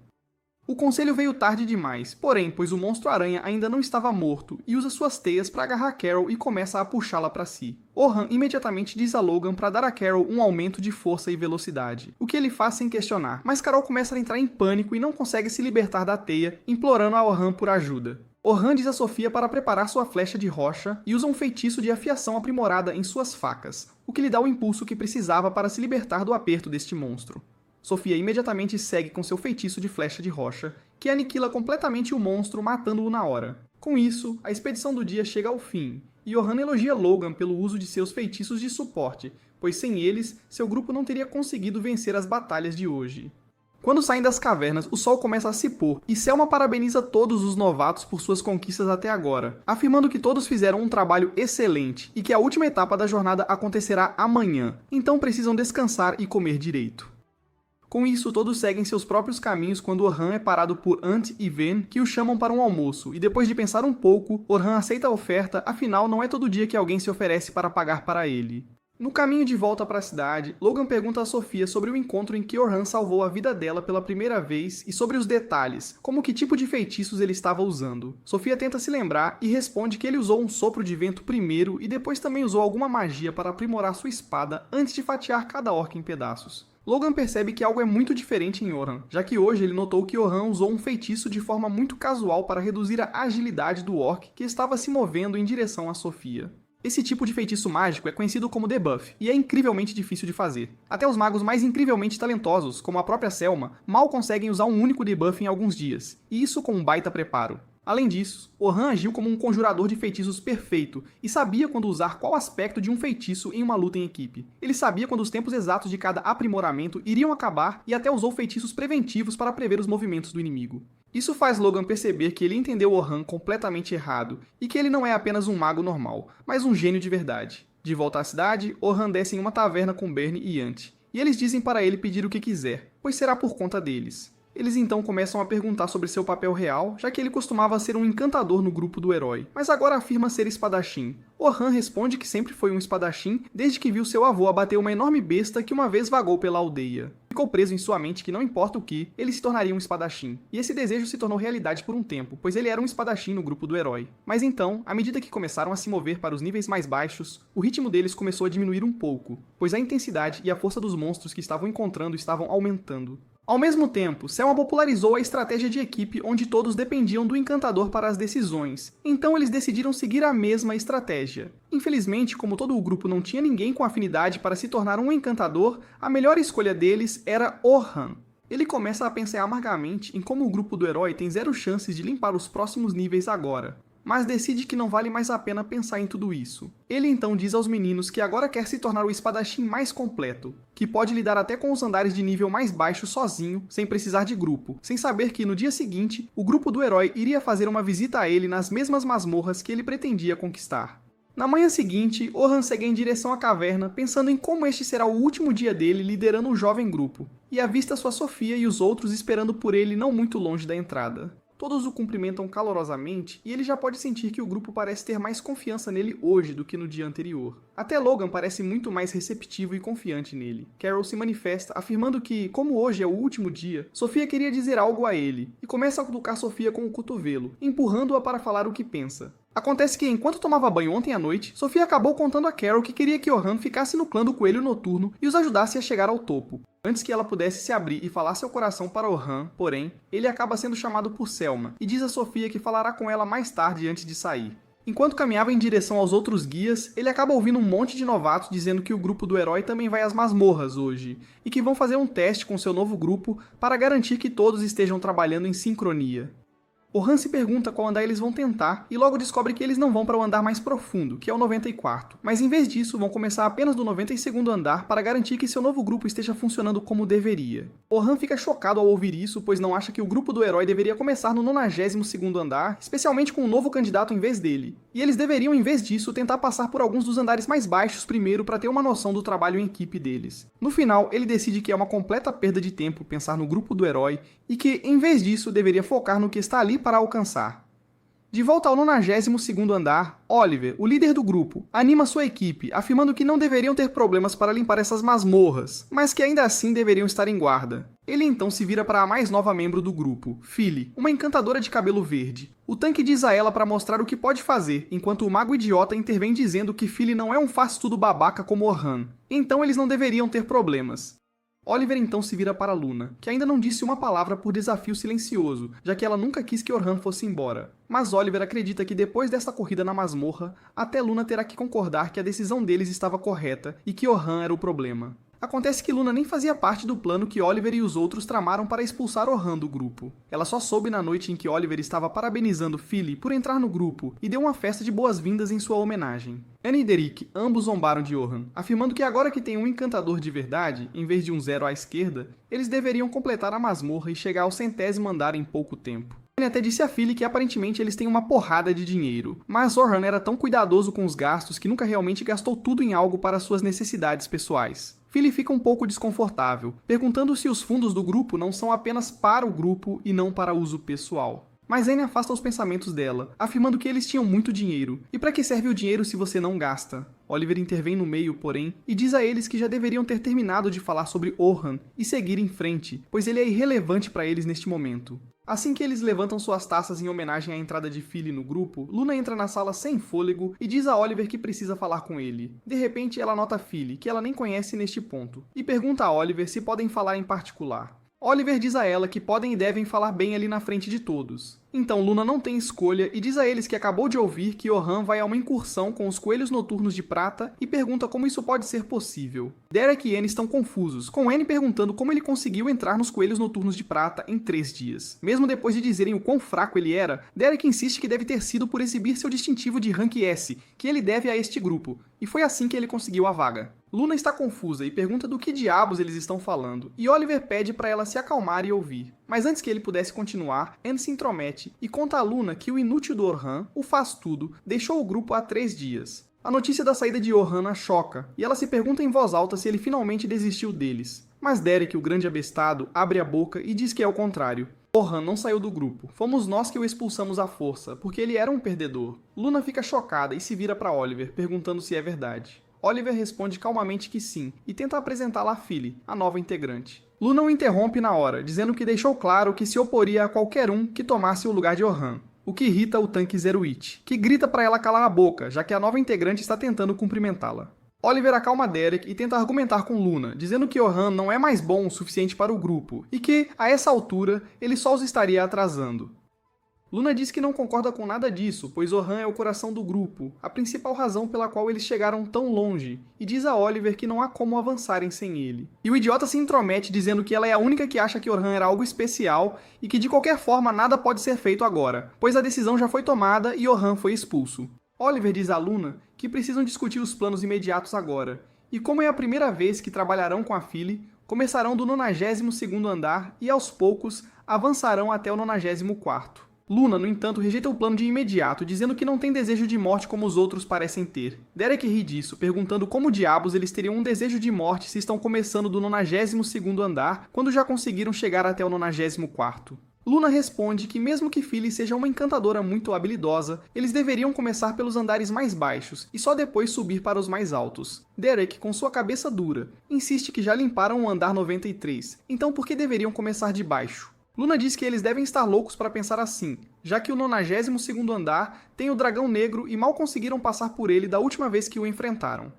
O conselho veio tarde demais, porém, pois o monstro-aranha ainda não estava morto e usa suas teias para agarrar Carol e começa a puxá-la para si. Orhan imediatamente diz a Logan para dar a Carol um aumento de força e velocidade, o que ele faz sem questionar, mas Carol começa a entrar em pânico e não consegue se libertar da teia, implorando a Orhan por ajuda. Orhan diz a Sofia para preparar sua flecha de rocha e usa um feitiço de afiação aprimorada em suas facas, o que lhe dá o impulso que precisava para se libertar do aperto deste monstro. Sofia imediatamente segue com seu feitiço de flecha de rocha, que aniquila completamente o monstro, matando-o na hora. Com isso, a expedição do dia chega ao fim, e Orhan elogia Logan pelo uso de seus feitiços de suporte, pois sem eles, seu grupo não teria conseguido vencer as batalhas de hoje. Quando saem das cavernas, o sol começa a se pôr, e Selma parabeniza todos os novatos por suas conquistas até agora, afirmando que todos fizeram um trabalho excelente, e que a última etapa da jornada acontecerá amanhã, então precisam descansar e comer direito. Com isso, todos seguem seus próprios caminhos quando Orhan é parado por Ant e Ven, que o chamam para um almoço, e depois de pensar um pouco, Orhan aceita a oferta, afinal não é todo dia que alguém se oferece para pagar para ele. No caminho de volta para a cidade, Logan pergunta a Sofia sobre o encontro em que Orhan salvou a vida dela pela primeira vez e sobre os detalhes, como que tipo de feitiços ele estava usando. Sofia tenta se lembrar e responde que ele usou um sopro de vento primeiro e depois também usou alguma magia para aprimorar sua espada antes de fatiar cada orc em pedaços. Logan percebe que algo é muito diferente em Orhan, já que hoje ele notou que Orhan usou um feitiço de forma muito casual para reduzir a agilidade do orc que estava se movendo em direção a Sofia. Esse tipo de feitiço mágico é conhecido como debuff, e é incrivelmente difícil de fazer. Até os magos mais incrivelmente talentosos, como a própria Selma, mal conseguem usar um único debuff em alguns dias, e isso com um baita preparo. Além disso, Orhan agiu como um conjurador de feitiços perfeito e sabia quando usar qual aspecto de um feitiço em uma luta em equipe. Ele sabia quando os tempos exatos de cada aprimoramento iriam acabar e até usou feitiços preventivos para prever os movimentos do inimigo. Isso faz Logan perceber que ele entendeu Orhan completamente errado e que ele não é apenas um mago normal, mas um gênio de verdade. De volta à cidade, Orhan desce em uma taverna com Bernie e Ant, e eles dizem para ele pedir o que quiser, pois será por conta deles. Eles então começam a perguntar sobre seu papel real, já que ele costumava ser um encantador no grupo do herói, mas agora afirma ser espadachim. Orhan responde que sempre foi um espadachim desde que viu seu avô abater uma enorme besta que uma vez vagou pela aldeia. Ficou preso em sua mente que não importa o que, ele se tornaria um espadachim, e esse desejo se tornou realidade por um tempo, pois ele era um espadachim no grupo do herói. Mas então, à medida que começaram a se mover para os níveis mais baixos, o ritmo deles começou a diminuir um pouco, pois a intensidade e a força dos monstros que estavam encontrando estavam aumentando. Ao mesmo tempo, Selma popularizou a estratégia de equipe onde todos dependiam do encantador para as decisões, então eles decidiram seguir a mesma estratégia. Infelizmente, como todo o grupo não tinha ninguém com afinidade para se tornar um encantador, a melhor escolha deles era Orhan. Ele começa a pensar amargamente em como o grupo do herói tem zero chances de limpar os próximos níveis agora, mas decide que não vale mais a pena pensar em tudo isso. Ele então diz aos meninos que agora quer se tornar o espadachim mais completo, que pode lidar até com os andares de nível mais baixo sozinho, sem precisar de grupo, sem saber que no dia seguinte, o grupo do herói iria fazer uma visita a ele nas mesmas masmorras que ele pretendia conquistar. Na manhã seguinte, Orhan segue em direção à caverna, pensando em como este será o último dia dele liderando um jovem grupo, e avista sua Sofia e os outros esperando por ele não muito longe da entrada. Todos o cumprimentam calorosamente e ele já pode sentir que o grupo parece ter mais confiança nele hoje do que no dia anterior. Até Logan parece muito mais receptivo e confiante nele. Carol se manifesta afirmando que, como hoje é o último dia, Sofia queria dizer algo a ele e começa a cutucar Sofia com o cotovelo, empurrando-a para falar o que pensa. Acontece que, enquanto tomava banho ontem à noite, Sofia acabou contando a Carol que queria que Orhan ficasse no clã do Coelho Noturno e os ajudasse a chegar ao topo. Antes que ela pudesse se abrir e falar seu coração para Orhan, porém, ele acaba sendo chamado por Selma e diz a Sofia que falará com ela mais tarde antes de sair. Enquanto caminhava em direção aos outros guias, ele acaba ouvindo um monte de novatos dizendo que o grupo do herói também vai às masmorras hoje, e que vão fazer um teste com seu novo grupo para garantir que todos estejam trabalhando em sincronia. Orhan se pergunta qual andar eles vão tentar e logo descobre que eles não vão para o andar mais profundo, que é o 94º, mas em vez disso vão começar apenas do 92º andar para garantir que seu novo grupo esteja funcionando como deveria. Orhan fica chocado ao ouvir isso, pois não acha que o grupo do herói deveria começar no 92º andar, especialmente com um novo candidato em vez dele, e eles deveriam em vez disso tentar passar por alguns dos andares mais baixos primeiro para ter uma noção do trabalho em equipe deles. No final, ele decide que é uma completa perda de tempo pensar no grupo do herói e que, em vez disso, deveria focar no que está ali para alcançar. De volta ao 92º andar, Oliver, o líder do grupo, anima sua equipe, afirmando que não deveriam ter problemas para limpar essas masmorras, mas que ainda assim deveriam estar em guarda. Ele então se vira para a mais nova membro do grupo, Philly, uma encantadora de cabelo verde. O tanque diz a ela para mostrar o que pode fazer, enquanto o mago idiota intervém dizendo que Philly não é um faz-tudo babaca como Orhan. Então eles não deveriam ter problemas. Oliver então se vira para Luna, que ainda não disse uma palavra por desafio silencioso, já que ela nunca quis que Orhan fosse embora. Mas Oliver acredita que depois dessa corrida na masmorra, até Luna terá que concordar que a decisão deles estava correta e que Orhan era o problema. Acontece que Luna nem fazia parte do plano que Oliver e os outros tramaram para expulsar Orhan do grupo. Ela só soube na noite em que Oliver estava parabenizando Philly por entrar no grupo e deu uma festa de boas-vindas em sua homenagem. Annie e Derek ambos zombaram de Orhan, afirmando que agora que tem um encantador de verdade, em vez de um zero à esquerda, eles deveriam completar a masmorra e chegar ao 100º andar em pouco tempo. Annie até disse a Philly que aparentemente eles têm uma porrada de dinheiro, mas Orhan era tão cuidadoso com os gastos que nunca realmente gastou tudo em algo para suas necessidades pessoais. Philly fica um pouco desconfortável, perguntando se os fundos do grupo não são apenas para o grupo e não para uso pessoal. Mas Annie afasta os pensamentos dela, afirmando que eles tinham muito dinheiro. E para que serve o dinheiro se você não gasta? Oliver intervém no meio, porém, e diz a eles que já deveriam ter terminado de falar sobre Orhan e seguir em frente, pois ele é irrelevante para eles neste momento. Assim que eles levantam suas taças em homenagem à entrada de Philly no grupo, Luna entra na sala sem fôlego e diz a Oliver que precisa falar com ele. De repente, ela nota Philly, que ela nem conhece neste ponto, e pergunta a Oliver se podem falar em particular. Oliver diz a ela que podem e devem falar bem ali na frente de todos. Então Luna não tem escolha e diz a eles que acabou de ouvir que Orhan vai a uma incursão com os Coelhos Noturnos de Prata e pergunta como isso pode ser possível. Derek e Annie estão confusos, com Annie perguntando como ele conseguiu entrar nos Coelhos Noturnos de Prata em 3 dias. Mesmo depois de dizerem o quão fraco ele era, Derek insiste que deve ter sido por exibir seu distintivo de Rank S, que ele deve a este grupo, e foi assim que ele conseguiu a vaga. Luna está confusa e pergunta do que diabos eles estão falando, e Oliver pede para ela se acalmar e ouvir. Mas antes que ele pudesse continuar, Anne se intromete e conta a Luna que o inútil do Orhan, o faz-tudo, deixou o grupo há 3 dias. A notícia da saída de Orhan a choca, e ela se pergunta em voz alta se ele finalmente desistiu deles. Mas Derek, o grande abestado, abre a boca e diz que é o contrário. Orhan não saiu do grupo. Fomos nós que o expulsamos à força, porque ele era um perdedor. Luna fica chocada e se vira para Oliver, perguntando se é verdade. Oliver responde calmamente que sim, e tenta apresentá-la a Philly, a nova integrante. Luna o interrompe na hora, dizendo que deixou claro que se oporia a qualquer um que tomasse o lugar de Orhan, o que irrita o tanque Zeruit, que grita para ela calar a boca, já que a nova integrante está tentando cumprimentá-la. Oliver acalma Derek e tenta argumentar com Luna, dizendo que Orhan não é mais bom o suficiente para o grupo, e que, a essa altura, ele só os estaria atrasando. Luna diz que não concorda com nada disso, pois Orhan é o coração do grupo, a principal razão pela qual eles chegaram tão longe, e diz a Oliver que não há como avançarem sem ele. E o idiota se intromete dizendo que ela é a única que acha que Orhan era algo especial e que de qualquer forma nada pode ser feito agora, pois a decisão já foi tomada e Orhan foi expulso. Oliver diz a Luna que precisam discutir os planos imediatos agora, e como é a primeira vez que trabalharão com a Philly, começarão do 92º andar e aos poucos avançarão até o 94º. Luna, no entanto, rejeita o plano de imediato, dizendo que não tem desejo de morte como os outros parecem ter. Derek ri disso, perguntando como diabos eles teriam um desejo de morte se estão começando do 92º andar, quando já conseguiram chegar até o 94º. Luna responde que mesmo que Phyllis seja uma encantadora muito habilidosa, eles deveriam começar pelos andares mais baixos e só depois subir para os mais altos. Derek, com sua cabeça dura, insiste que já limparam o andar 93, então por que deveriam começar de baixo? Luna diz que eles devem estar loucos para pensar assim, já que o 92º andar tem o dragão negro e mal conseguiram passar por ele da última vez que o enfrentaram.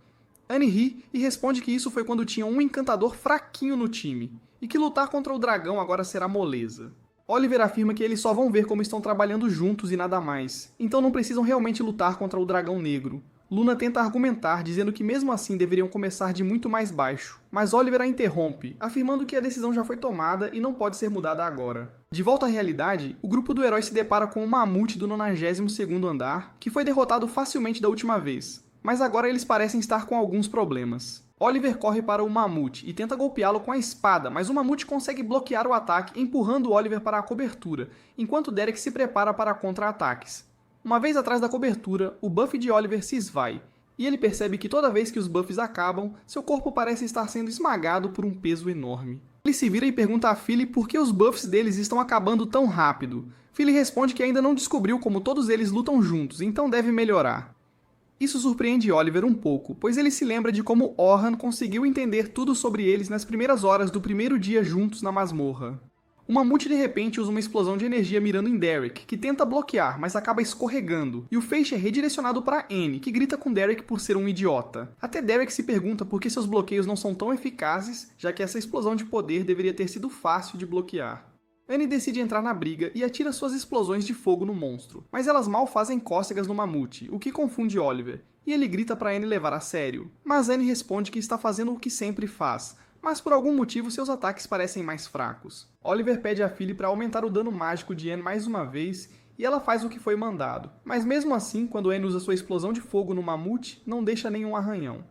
Annie ri e responde que isso foi quando tinha um encantador fraquinho no time, e que lutar contra o dragão agora será moleza. Oliver afirma que eles só vão ver como estão trabalhando juntos e nada mais, então não precisam realmente lutar contra o dragão negro. Luna tenta argumentar, dizendo que mesmo assim deveriam começar de muito mais baixo, mas Oliver a interrompe, afirmando que a decisão já foi tomada e não pode ser mudada agora. De volta à realidade, o grupo do herói se depara com o mamute do 92º andar, que foi derrotado facilmente da última vez, mas agora eles parecem estar com alguns problemas. Oliver corre para o mamute e tenta golpeá-lo com a espada, mas o mamute consegue bloquear o ataque, empurrando Oliver para a cobertura, enquanto Derek se prepara para contra-ataques. Uma vez atrás da cobertura, o buff de Oliver se esvai, e ele percebe que toda vez que os buffs acabam, seu corpo parece estar sendo esmagado por um peso enorme. Ele se vira e pergunta a Philly por que os buffs deles estão acabando tão rápido. Philly responde que ainda não descobriu como todos eles lutam juntos, então deve melhorar. Isso surpreende Oliver um pouco, pois ele se lembra de como Orhan conseguiu entender tudo sobre eles nas primeiras horas do primeiro dia juntos na masmorra. O mamute de repente usa uma explosão de energia mirando em Derek, que tenta bloquear, mas acaba escorregando, e o feixe é redirecionado para Annie, que grita com Derek por ser um idiota. Até Derek se pergunta por que seus bloqueios não são tão eficazes, já que essa explosão de poder deveria ter sido fácil de bloquear. Annie decide entrar na briga e atira suas explosões de fogo no monstro, mas elas mal fazem cócegas no mamute, o que confunde Oliver, e ele grita para Annie levar a sério. Mas Annie responde que está fazendo o que sempre faz, mas por algum motivo seus ataques parecem mais fracos. Oliver pede a Philly para aumentar o dano mágico de Annie mais uma vez, e ela faz o que foi mandado, mas mesmo assim, quando Annie usa sua explosão de fogo no mamute, não deixa nenhum arranhão.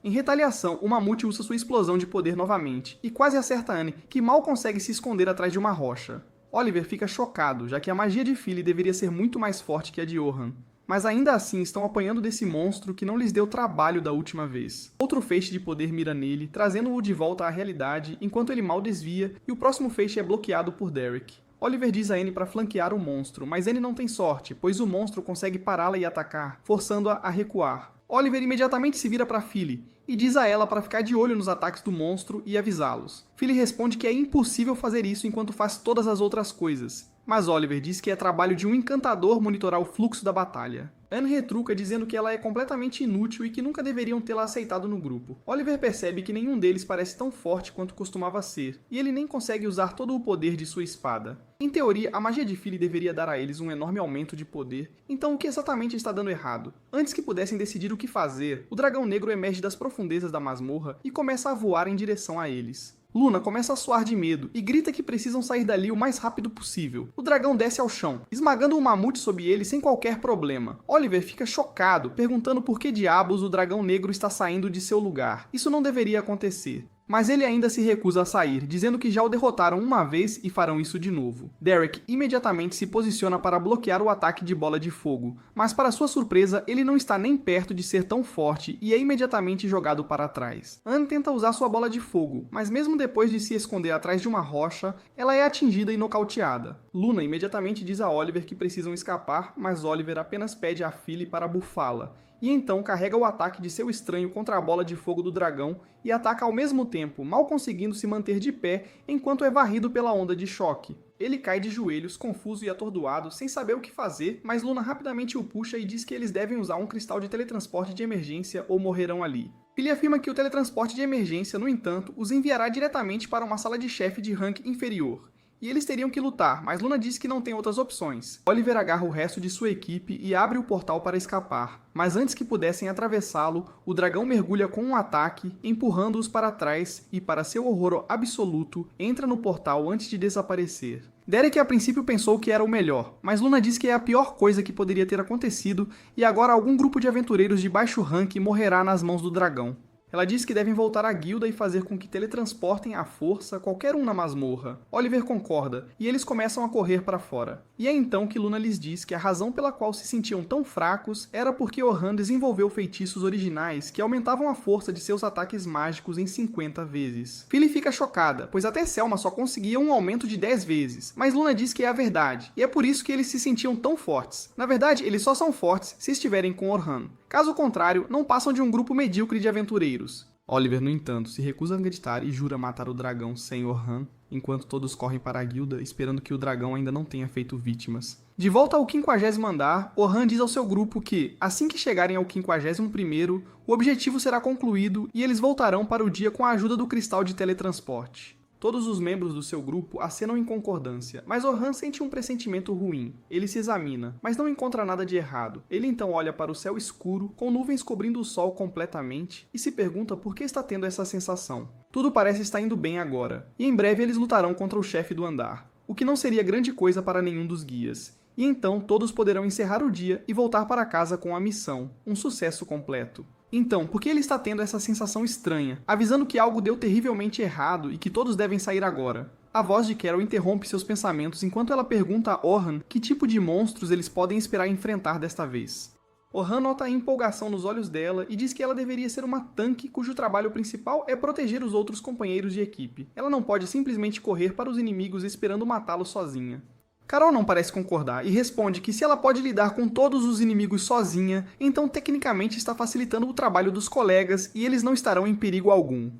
Em retaliação, o mamute usa sua explosão de poder novamente, e quase acerta Annie, que mal consegue se esconder atrás de uma rocha. Oliver fica chocado, já que a magia de Philly deveria ser muito mais forte que a de Orhan. Mas ainda assim estão apanhando desse monstro que não lhes deu trabalho da última vez. Outro feixe de poder mira nele, trazendo-o de volta à realidade, enquanto ele mal desvia, e o próximo feixe é bloqueado por Derek. Oliver diz a Annie para flanquear o monstro, mas Annie não tem sorte, pois o monstro consegue pará-la e atacar, forçando-a a recuar. Oliver imediatamente se vira para Philly e diz a ela para ficar de olho nos ataques do monstro e avisá-los. Philly responde que é impossível fazer isso enquanto faz todas as outras coisas, mas Oliver diz que é trabalho de um encantador monitorar o fluxo da batalha. Anne retruca dizendo que ela é completamente inútil e que nunca deveriam tê-la aceitado no grupo. Oliver percebe que nenhum deles parece tão forte quanto costumava ser, e ele nem consegue usar todo o poder de sua espada. Em teoria, a magia de Philly deveria dar a eles um enorme aumento de poder, então o que exatamente está dando errado? Antes que pudessem decidir o que fazer, o dragão negro emerge das profundezas da masmorra e começa a voar em direção a eles. Luna começa a suar de medo e grita que precisam sair dali o mais rápido possível. O dragão desce ao chão, esmagando um mamute sob ele sem qualquer problema. Oliver fica chocado, perguntando por que diabos o dragão negro está saindo de seu lugar. Isso não deveria acontecer. Mas ele ainda se recusa a sair, dizendo que já o derrotaram uma vez e farão isso de novo. Derek imediatamente se posiciona para bloquear o ataque de bola de fogo, mas para sua surpresa, ele não está nem perto de ser tão forte e é imediatamente jogado para trás. Anne tenta usar sua bola de fogo, mas mesmo depois de se esconder atrás de uma rocha, ela é atingida e nocauteada. Luna imediatamente diz a Oliver que precisam escapar, mas Oliver apenas pede a Philly para bufá-la. E então carrega o ataque de seu estranho contra a bola de fogo do dragão e ataca ao mesmo tempo, mal conseguindo se manter de pé enquanto é varrido pela onda de choque. Ele cai de joelhos, confuso e atordoado, sem saber o que fazer, mas Luna rapidamente o puxa e diz que eles devem usar um cristal de teletransporte de emergência ou morrerão ali. Ele afirma que o teletransporte de emergência, no entanto, os enviará diretamente para uma sala de chefe de rank inferior. E eles teriam que lutar, mas Luna diz que não tem outras opções. Oliver agarra o resto de sua equipe e abre o portal para escapar. Mas antes que pudessem atravessá-lo, o dragão mergulha com um ataque, empurrando-os para trás e, para seu horror absoluto, entra no portal antes de desaparecer. Derek a princípio pensou que era o melhor, mas Luna diz que é a pior coisa que poderia ter acontecido e agora algum grupo de aventureiros de baixo rank morrerá nas mãos do dragão. Ela diz que devem voltar à guilda e fazer com que teletransportem à força qualquer um na masmorra. Oliver concorda, e eles começam a correr para fora. E é então que Luna lhes diz que a razão pela qual se sentiam tão fracos era porque Orhan desenvolveu feitiços originais que aumentavam a força de seus ataques mágicos em 50 vezes. Philly fica chocada, pois até Selma só conseguia um aumento de 10 vezes, mas Luna diz que é a verdade, e é por isso que eles se sentiam tão fortes. Na verdade, eles só são fortes se estiverem com Orhan. Caso contrário, não passam de um grupo medíocre de aventureiros. Oliver, no entanto, se recusa a acreditar e jura matar o dragão sem Orhan, enquanto todos correm para a guilda, esperando que o dragão ainda não tenha feito vítimas. De volta ao 50º andar, Orhan diz ao seu grupo que, assim que chegarem ao 51º, o objetivo será concluído e eles voltarão para o dia com a ajuda do cristal de teletransporte. Todos os membros do seu grupo acenam em concordância, mas Orhan sente um pressentimento ruim. Ele se examina, mas não encontra nada de errado. Ele então olha para o céu escuro, com nuvens cobrindo o sol completamente, e se pergunta por que está tendo essa sensação. Tudo parece estar indo bem agora, e em breve eles lutarão contra o chefe do andar, o que não seria grande coisa para nenhum dos guias. E então todos poderão encerrar o dia e voltar para casa com a missão, um sucesso completo. Então, por que ele está tendo essa sensação estranha, avisando que algo deu terrivelmente errado e que todos devem sair agora? A voz de Carol interrompe seus pensamentos enquanto ela pergunta a Orhan que tipo de monstros eles podem esperar enfrentar desta vez. Orhan nota a empolgação nos olhos dela e diz que ela deveria ser uma tanque cujo trabalho principal é proteger os outros companheiros de equipe. Ela não pode simplesmente correr para os inimigos esperando matá-los sozinha. Carol não parece concordar e responde que se ela pode lidar com todos os inimigos sozinha, então tecnicamente está facilitando o trabalho dos colegas e eles não estarão em perigo algum.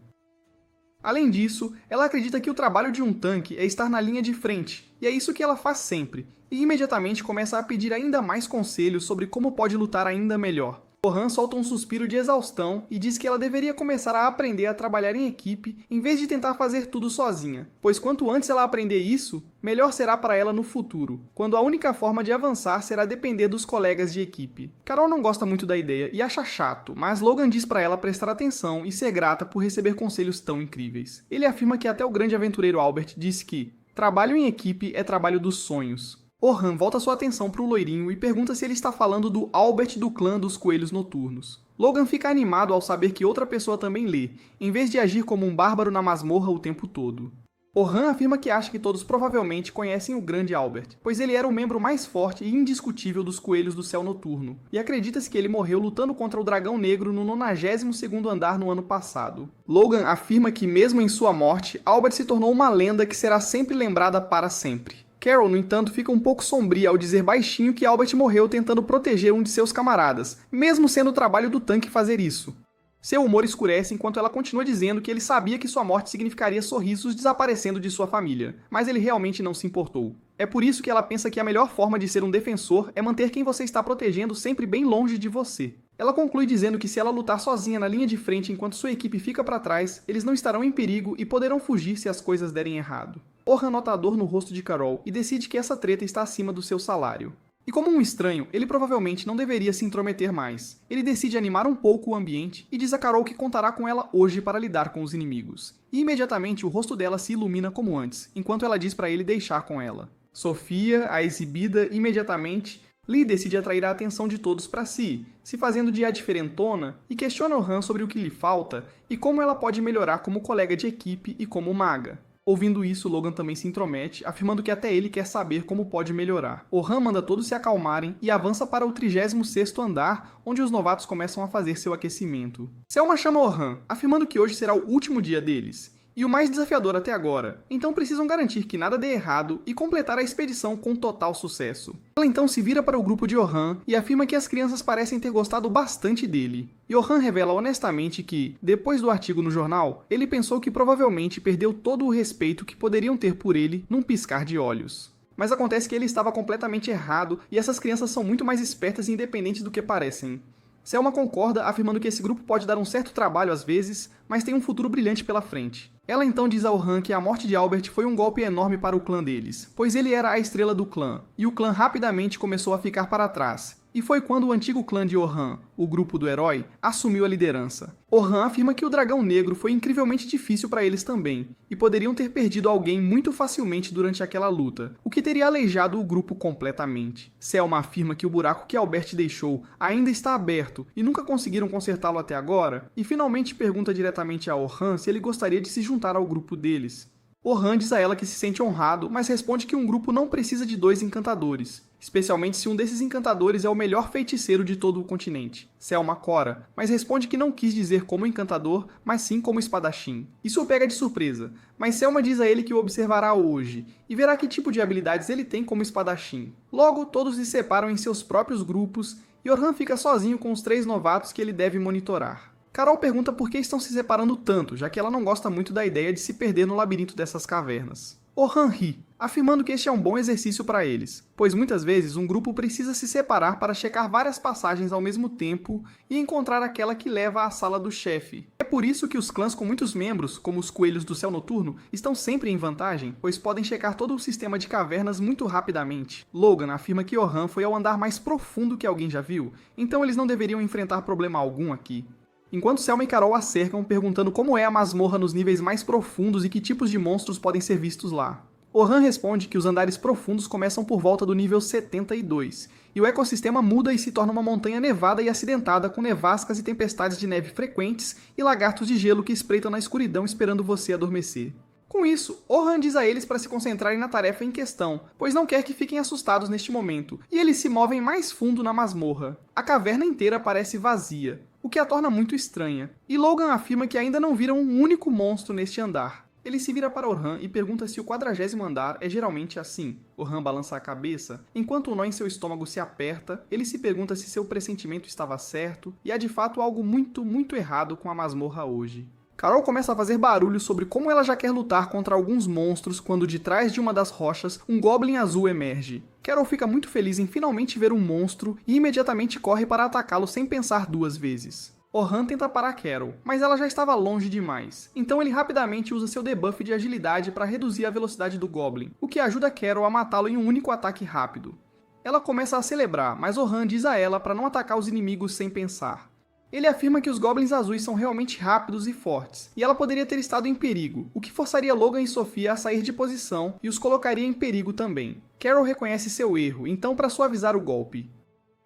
Além disso, ela acredita que o trabalho de um tanque é estar na linha de frente, e é isso que ela faz sempre, e imediatamente começa a pedir ainda mais conselhos sobre como pode lutar ainda melhor. Orhan solta um suspiro de exaustão e diz que ela deveria começar a aprender a trabalhar em equipe em vez de tentar fazer tudo sozinha, pois quanto antes ela aprender isso, melhor será para ela no futuro, quando a única forma de avançar será depender dos colegas de equipe. Carol não gosta muito da ideia e acha chato, mas Logan diz para ela prestar atenção e ser grata por receber conselhos tão incríveis. Ele afirma que até o grande aventureiro Albert disse que trabalho em equipe é trabalho dos sonhos. Orhan volta sua atenção para o loirinho e pergunta se ele está falando do Albert do clã dos Coelhos Noturnos. Logan fica animado ao saber que outra pessoa também lê, em vez de agir como um bárbaro na masmorra o tempo todo. Orhan afirma que acha que todos provavelmente conhecem o grande Albert, pois ele era o membro mais forte e indiscutível dos Coelhos do Céu Noturno, e acredita-se que ele morreu lutando contra o Dragão Negro no 92º andar no ano passado. Logan afirma que mesmo em sua morte, Albert se tornou uma lenda que será sempre lembrada para sempre. Carol, no entanto, fica um pouco sombria ao dizer baixinho que Albert morreu tentando proteger um de seus camaradas, mesmo sendo o trabalho do tanque fazer isso. Seu humor escurece enquanto ela continua dizendo que ele sabia que sua morte significaria sorrisos desaparecendo de sua família, mas ele realmente não se importou. É por isso que ela pensa que a melhor forma de ser um defensor é manter quem você está protegendo sempre bem longe de você. Ela conclui dizendo que se ela lutar sozinha na linha de frente enquanto sua equipe fica para trás, eles não estarão em perigo e poderão fugir se as coisas derem errado. Orhan nota a dor no rosto de Carol e decide que essa treta está acima do seu salário. E como um estranho, ele provavelmente não deveria se intrometer mais. Ele decide animar um pouco o ambiente e diz a Carol que contará com ela hoje para lidar com os inimigos. E imediatamente o rosto dela se ilumina como antes, enquanto ela diz para ele deixar com ela. Sofia, a exibida, imediatamente, Lee decide atrair a atenção de todos para si, se fazendo de a diferentona, e questiona Orhan sobre o que lhe falta e como ela pode melhorar como colega de equipe e como maga. Ouvindo isso, Logan também se intromete, afirmando que até ele quer saber como pode melhorar. Orhan manda todos se acalmarem e avança para o 36º andar, onde os novatos começam a fazer seu aquecimento. Selma chama Orhan, afirmando que hoje será o último dia deles, e o mais desafiador até agora, então precisam garantir que nada dê errado e completar a expedição com total sucesso. Ela então se vira para o grupo de Orhan e afirma que as crianças parecem ter gostado bastante dele. E Orhan revela honestamente que, depois do artigo no jornal, ele pensou que provavelmente perdeu todo o respeito que poderiam ter por ele num piscar de olhos. Mas acontece que ele estava completamente errado e essas crianças são muito mais espertas e independentes do que parecem. Selma concorda, afirmando que esse grupo pode dar um certo trabalho às vezes, mas tem um futuro brilhante pela frente. Ela então diz a Orhan que a morte de Albert foi um golpe enorme para o clã deles, pois ele era a estrela do clã, e o clã rapidamente começou a ficar para trás. E foi quando o antigo clã de Orhan, o grupo do herói, assumiu a liderança. Orhan afirma que o dragão negro foi incrivelmente difícil para eles também, e poderiam ter perdido alguém muito facilmente durante aquela luta, o que teria aleijado o grupo completamente. Selma afirma que o buraco que Albert deixou ainda está aberto e nunca conseguiram consertá-lo até agora, e finalmente pergunta diretamente a Orhan se ele gostaria de se juntar ao grupo deles. Orhan diz a ela que se sente honrado, mas responde que um grupo não precisa de 2 encantadores, especialmente se um desses encantadores é o melhor feiticeiro de todo o continente, Selma cora, mas responde que não quis dizer como encantador, mas sim como espadachim. Isso o pega de surpresa, mas Selma diz a ele que o observará hoje, e verá que tipo de habilidades ele tem como espadachim. Logo, todos se separam em seus próprios grupos, e Orhan fica sozinho com os 3 novatos que ele deve monitorar. Carol pergunta por que estão se separando tanto, já que ela não gosta muito da ideia de se perder no labirinto dessas cavernas. Orhan ri, afirmando que este é um bom exercício para eles, pois muitas vezes um grupo precisa se separar para checar várias passagens ao mesmo tempo e encontrar aquela que leva à sala do chefe. É por isso que os clãs com muitos membros, como os Coelhos do Céu Noturno, estão sempre em vantagem, pois podem checar todo o sistema de cavernas muito rapidamente. Logan afirma que Orhan foi ao andar mais profundo que alguém já viu, então eles não deveriam enfrentar problema algum aqui. Enquanto Selma e Carol a cercam, perguntando como é a masmorra nos níveis mais profundos e que tipos de monstros podem ser vistos lá. Orhan responde que os andares profundos começam por volta do nível 72, e o ecossistema muda e se torna uma montanha nevada e acidentada com nevascas e tempestades de neve frequentes e lagartos de gelo que espreitam na escuridão esperando você adormecer. Com isso, Orhan diz a eles para se concentrarem na tarefa em questão, pois não quer que fiquem assustados neste momento, e eles se movem mais fundo na masmorra. A caverna inteira parece vazia, o que a torna muito estranha, e Logan afirma que ainda não viram um único monstro neste andar. Ele se vira para Orhan e pergunta se o 40º andar é geralmente assim. Orhan balança a cabeça, enquanto o nó em seu estômago se aperta, ele se pergunta se seu pressentimento estava certo, e há de fato algo muito errado com a masmorra hoje. Carol começa a fazer barulho sobre como ela já quer lutar contra alguns monstros quando de trás de uma das rochas um Goblin azul emerge. Carol fica muito feliz em finalmente ver um monstro e imediatamente corre para atacá-lo sem pensar 2 vezes. Orhan tenta parar Carol, mas ela já estava longe demais, então ele rapidamente usa seu debuff de agilidade para reduzir a velocidade do Goblin, o que ajuda Carol a matá-lo em um único ataque rápido. Ela começa a celebrar, mas Orhan diz a ela para não atacar os inimigos sem pensar. Ele afirma que os Goblins azuis são realmente rápidos e fortes, e ela poderia ter estado em perigo, o que forçaria Logan e Sophia a sair de posição e os colocaria em perigo também. Carol reconhece seu erro, então para suavizar o golpe,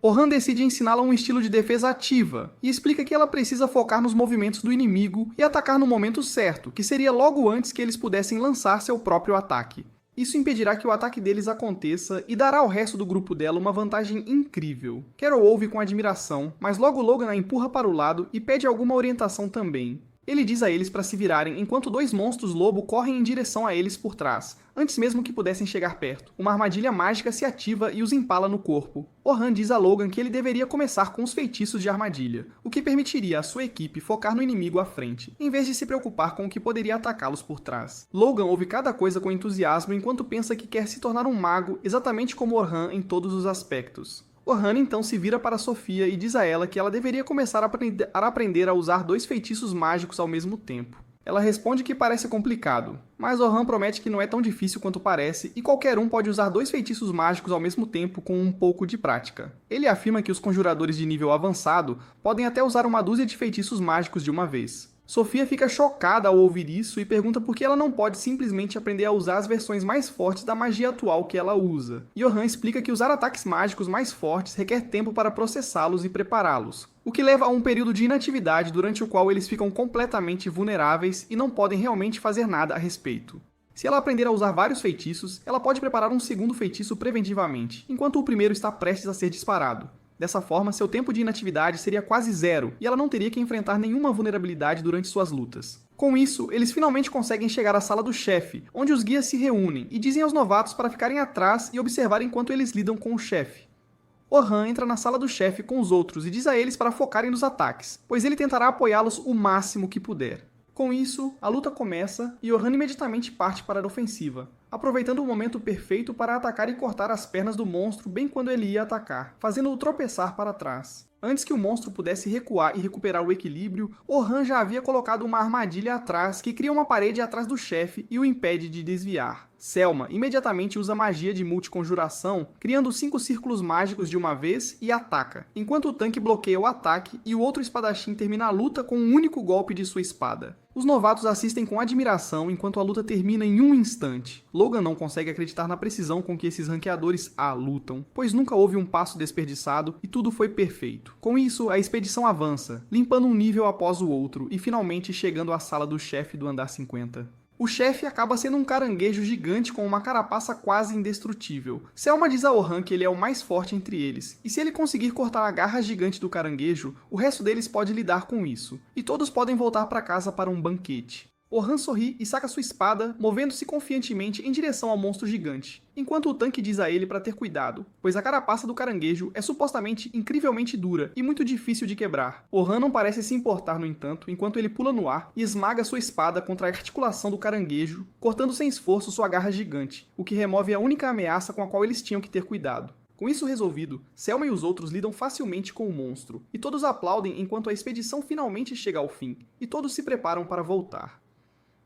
Orhan decide ensiná-la um estilo de defesa ativa, e explica que ela precisa focar nos movimentos do inimigo e atacar no momento certo, que seria logo antes que eles pudessem lançar seu próprio ataque. Isso impedirá que o ataque deles aconteça e dará ao resto do grupo dela uma vantagem incrível. Carol ouve com admiração, mas logo Logan a empurra para o lado e pede alguma orientação também. Ele diz a eles para se virarem enquanto 2 monstros lobo correm em direção a eles por trás, antes mesmo que pudessem chegar perto. Uma armadilha mágica se ativa e os empala no corpo. Orhan diz a Logan que ele deveria começar com os feitiços de armadilha, o que permitiria à sua equipe focar no inimigo à frente, em vez de se preocupar com o que poderia atacá-los por trás. Logan ouve cada coisa com entusiasmo enquanto pensa que quer se tornar um mago exatamente como Orhan em todos os aspectos. Orhan então se vira para Sophia e diz a ela que ela deveria começar a aprender a usar 2 feitiços mágicos ao mesmo tempo. Ela responde que parece complicado, mas Orhan promete que não é tão difícil quanto parece e qualquer um pode usar 2 feitiços mágicos ao mesmo tempo com um pouco de prática. Ele afirma que os conjuradores de nível avançado podem até usar uma dúzia de feitiços mágicos de uma vez. Sophia fica chocada ao ouvir isso e pergunta por que ela não pode simplesmente aprender a usar as versões mais fortes da magia atual que ela usa. Orhan explica que usar ataques mágicos mais fortes requer tempo para processá-los e prepará-los, o que leva a um período de inatividade durante o qual eles ficam completamente vulneráveis e não podem realmente fazer nada a respeito. Se ela aprender a usar vários feitiços, ela pode preparar um segundo feitiço preventivamente, enquanto o primeiro está prestes a ser disparado. Dessa forma, seu tempo de inatividade seria quase 0, e ela não teria que enfrentar nenhuma vulnerabilidade durante suas lutas. Com isso, eles finalmente conseguem chegar à sala do chefe, onde os guias se reúnem e dizem aos novatos para ficarem atrás e observar enquanto eles lidam com o chefe. Orhan entra na sala do chefe com os outros e diz a eles para focarem nos ataques, pois ele tentará apoiá-los o máximo que puder. Com isso, a luta começa e Orhan imediatamente parte para a ofensiva, aproveitando o momento perfeito para atacar e cortar as pernas do monstro bem quando ele ia atacar, fazendo-o tropeçar para trás. Antes que o monstro pudesse recuar e recuperar o equilíbrio, Orhan já havia colocado uma armadilha atrás que cria uma parede atrás do chefe e o impede de desviar. Selma imediatamente usa magia de multiconjuração, criando 5 círculos mágicos de uma vez e ataca, enquanto o tanque bloqueia o ataque e o outro espadachim termina a luta com um único golpe de sua espada. Os novatos assistem com admiração enquanto a luta termina em um instante. Logan não consegue acreditar na precisão com que esses ranqueadores A lutam, pois nunca houve um passo desperdiçado e tudo foi perfeito. Com isso, a expedição avança, limpando um nível após o outro e finalmente chegando à sala do chefe do andar 50. O chefe acaba sendo um caranguejo gigante com uma carapaça quase indestrutível. Selma diz a Orhan que ele é o mais forte entre eles, e se ele conseguir cortar a garra gigante do caranguejo, o resto deles pode lidar com isso, e todos podem voltar para casa para um banquete. Orhan sorri e saca sua espada, movendo-se confiantemente em direção ao monstro gigante, enquanto o tanque diz a ele para ter cuidado, pois a carapaça do caranguejo é supostamente incrivelmente dura e muito difícil de quebrar. Orhan não parece se importar, no entanto, enquanto ele pula no ar e esmaga sua espada contra a articulação do caranguejo, cortando sem esforço sua garra gigante, o que remove a única ameaça com a qual eles tinham que ter cuidado. Com isso resolvido, Selma e os outros lidam facilmente com o monstro, e todos aplaudem enquanto a expedição finalmente chega ao fim, e todos se preparam para voltar.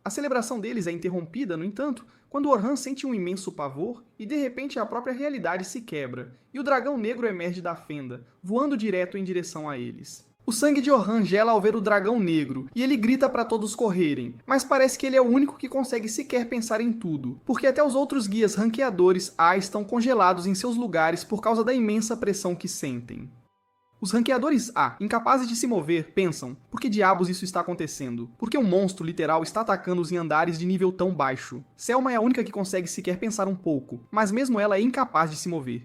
A celebração deles é interrompida, no entanto, quando Orhan sente um imenso pavor e de repente a própria realidade se quebra, e o dragão negro emerge da fenda, voando direto em direção a eles. O sangue de Orhan gela ao ver o dragão negro, e ele grita para todos correrem, mas parece que ele é o único que consegue sequer pensar em tudo, porque até os outros guias ranqueadores A estão congelados em seus lugares por causa da imensa pressão que sentem. Os ranqueadores A, incapazes de se mover, pensam: por que diabos isso está acontecendo? Por que um monstro literal está atacando-os em andares de nível tão baixo? Selma é a única que consegue sequer pensar um pouco, mas mesmo ela é incapaz de se mover.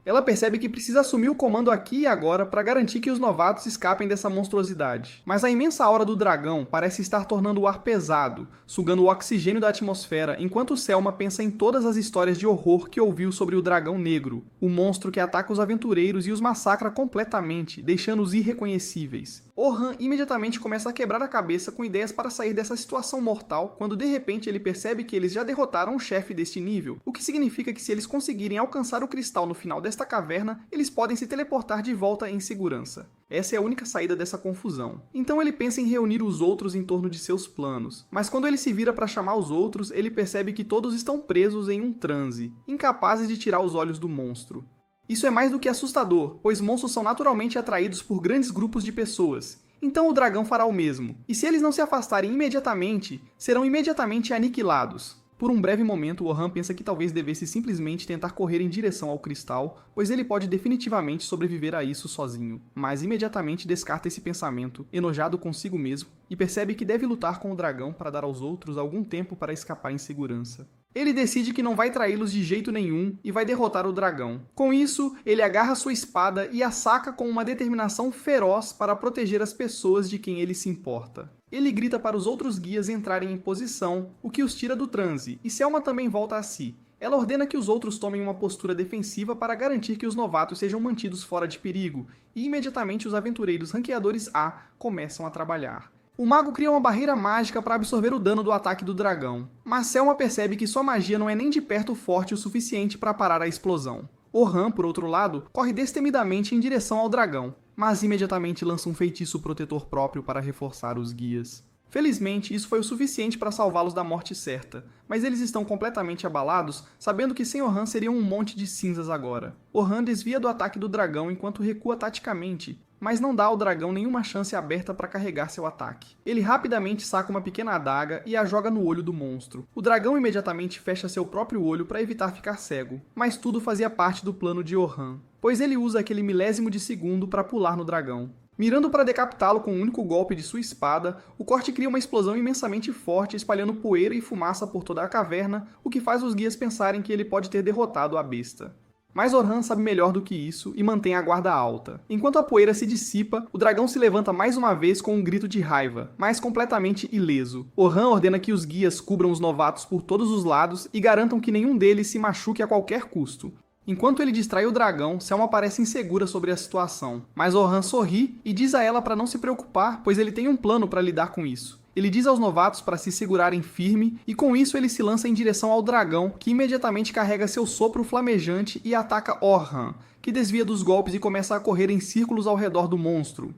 Ela percebe que precisa assumir o comando aqui e agora para garantir que os novatos escapem dessa monstruosidade. Mas a imensa aura do dragão parece estar tornando o ar pesado, sugando o oxigênio da atmosfera, enquanto Selma pensa em todas as histórias de horror que ouviu sobre o dragão negro, o monstro que ataca os aventureiros e os massacra completamente, deixando-os irreconhecíveis. Orhan imediatamente começa a quebrar a cabeça com ideias para sair dessa situação mortal, quando de repente ele percebe que eles já derrotaram o chefe deste nível, o que significa que se eles conseguirem alcançar o cristal no final desta caverna, eles podem se teleportar de volta em segurança. Essa é a única saída dessa confusão. Então ele pensa em reunir os outros em torno de seus planos, mas quando ele se vira para chamar os outros, ele percebe que todos estão presos em um transe, incapazes de tirar os olhos do monstro. Isso é mais do que assustador, pois monstros são naturalmente atraídos por grandes grupos de pessoas. Então o dragão fará o mesmo, e se eles não se afastarem imediatamente, serão imediatamente aniquilados. Por um breve momento, Orhan pensa que talvez devesse simplesmente tentar correr em direção ao cristal, pois ele pode definitivamente sobreviver a isso sozinho, mas imediatamente descarta esse pensamento, enojado consigo mesmo, e percebe que deve lutar com o dragão para dar aos outros algum tempo para escapar em segurança. Ele decide que não vai traí-los de jeito nenhum e vai derrotar o dragão. Com isso, ele agarra sua espada e a saca com uma determinação feroz para proteger as pessoas de quem ele se importa. Ele grita para os outros guias entrarem em posição, o que os tira do transe, e Selma também volta a si. Ela ordena que os outros tomem uma postura defensiva para garantir que os novatos sejam mantidos fora de perigo, e imediatamente os aventureiros ranqueadores A começam a trabalhar. O mago cria uma barreira mágica para absorver o dano do ataque do dragão, mas Selma percebe que sua magia não é nem de perto forte o suficiente para parar a explosão. Orhan, por outro lado, corre destemidamente em direção ao dragão, mas imediatamente lança um feitiço protetor próprio para reforçar os guias. Felizmente, isso foi o suficiente para salvá-los da morte certa, mas eles estão completamente abalados, sabendo que sem Orhan seriam um monte de cinzas agora. Orhan desvia do ataque do dragão enquanto recua taticamente, mas não dá ao dragão nenhuma chance aberta para carregar seu ataque. Ele rapidamente saca uma pequena adaga e a joga no olho do monstro. O dragão imediatamente fecha seu próprio olho para evitar ficar cego, mas tudo fazia parte do plano de Orhan, pois ele usa aquele milésimo de segundo para pular no dragão. Mirando para decapitá-lo com um único golpe de sua espada, o corte cria uma explosão imensamente forte, espalhando poeira e fumaça por toda a caverna, o que faz os guias pensarem que ele pode ter derrotado a besta. Mas Orhan sabe melhor do que isso e mantém a guarda alta. Enquanto a poeira se dissipa, o dragão se levanta mais uma vez com um grito de raiva, mas completamente ileso. Orhan ordena que os guias cubram os novatos por todos os lados e garantam que nenhum deles se machuque a qualquer custo. Enquanto ele distrai o dragão, Selma parece insegura sobre a situação, mas Orhan sorri e diz a ela para não se preocupar, pois ele tem um plano para lidar com isso. Ele diz aos novatos para se segurarem firme e com isso ele se lança em direção ao dragão, que imediatamente carrega seu sopro flamejante e ataca Orhan, que desvia dos golpes e começa a correr em círculos ao redor do monstro.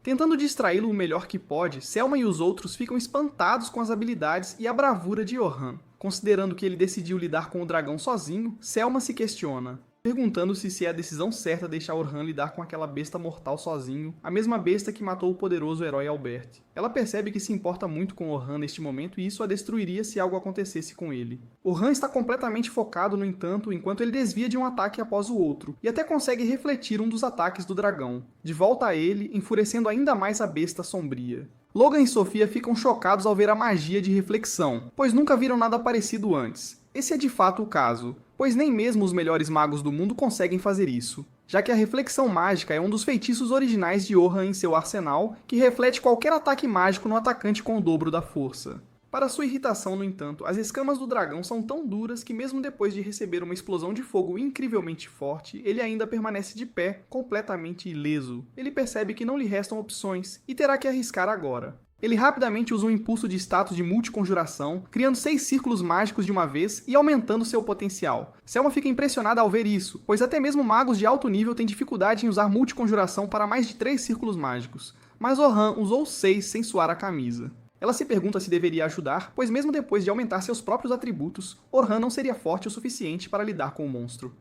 Tentando distraí-lo o melhor que pode, Selma e os outros ficam espantados com as habilidades e a bravura de Orhan. Considerando que ele decidiu lidar com o dragão sozinho, Selma se questiona, perguntando-se se é a decisão certa deixar Orhan lidar com aquela besta mortal sozinho, a mesma besta que matou o poderoso herói Albert. Ela percebe que se importa muito com Orhan neste momento e isso a destruiria se algo acontecesse com ele. Orhan está completamente focado, no entanto, enquanto ele desvia de um ataque após o outro, e até consegue refletir um dos ataques do dragão, de volta a ele, enfurecendo ainda mais a besta sombria. Logan e Sofia ficam chocados ao ver a magia de reflexão, pois nunca viram nada parecido antes. Esse é de fato o caso, pois nem mesmo os melhores magos do mundo conseguem fazer isso, já que a reflexão mágica é um dos feitiços originais de Orhan em seu arsenal, que reflete qualquer ataque mágico no atacante com o dobro da força. Para sua irritação, no entanto, as escamas do dragão são tão duras que mesmo depois de receber uma explosão de fogo incrivelmente forte, ele ainda permanece de pé, completamente ileso. Ele percebe que não lhe restam opções, e terá que arriscar agora. Ele rapidamente usa um impulso de status de multiconjuração, criando 6 círculos mágicos de uma vez e aumentando seu potencial. Selma fica impressionada ao ver isso, pois até mesmo magos de alto nível têm dificuldade em usar multiconjuração para mais de 3 círculos mágicos, mas Orhan usou 6 sem suar a camisa. Ela se pergunta se deveria ajudar, pois mesmo depois de aumentar seus próprios atributos, Orhan não seria forte o suficiente para lidar com o monstro.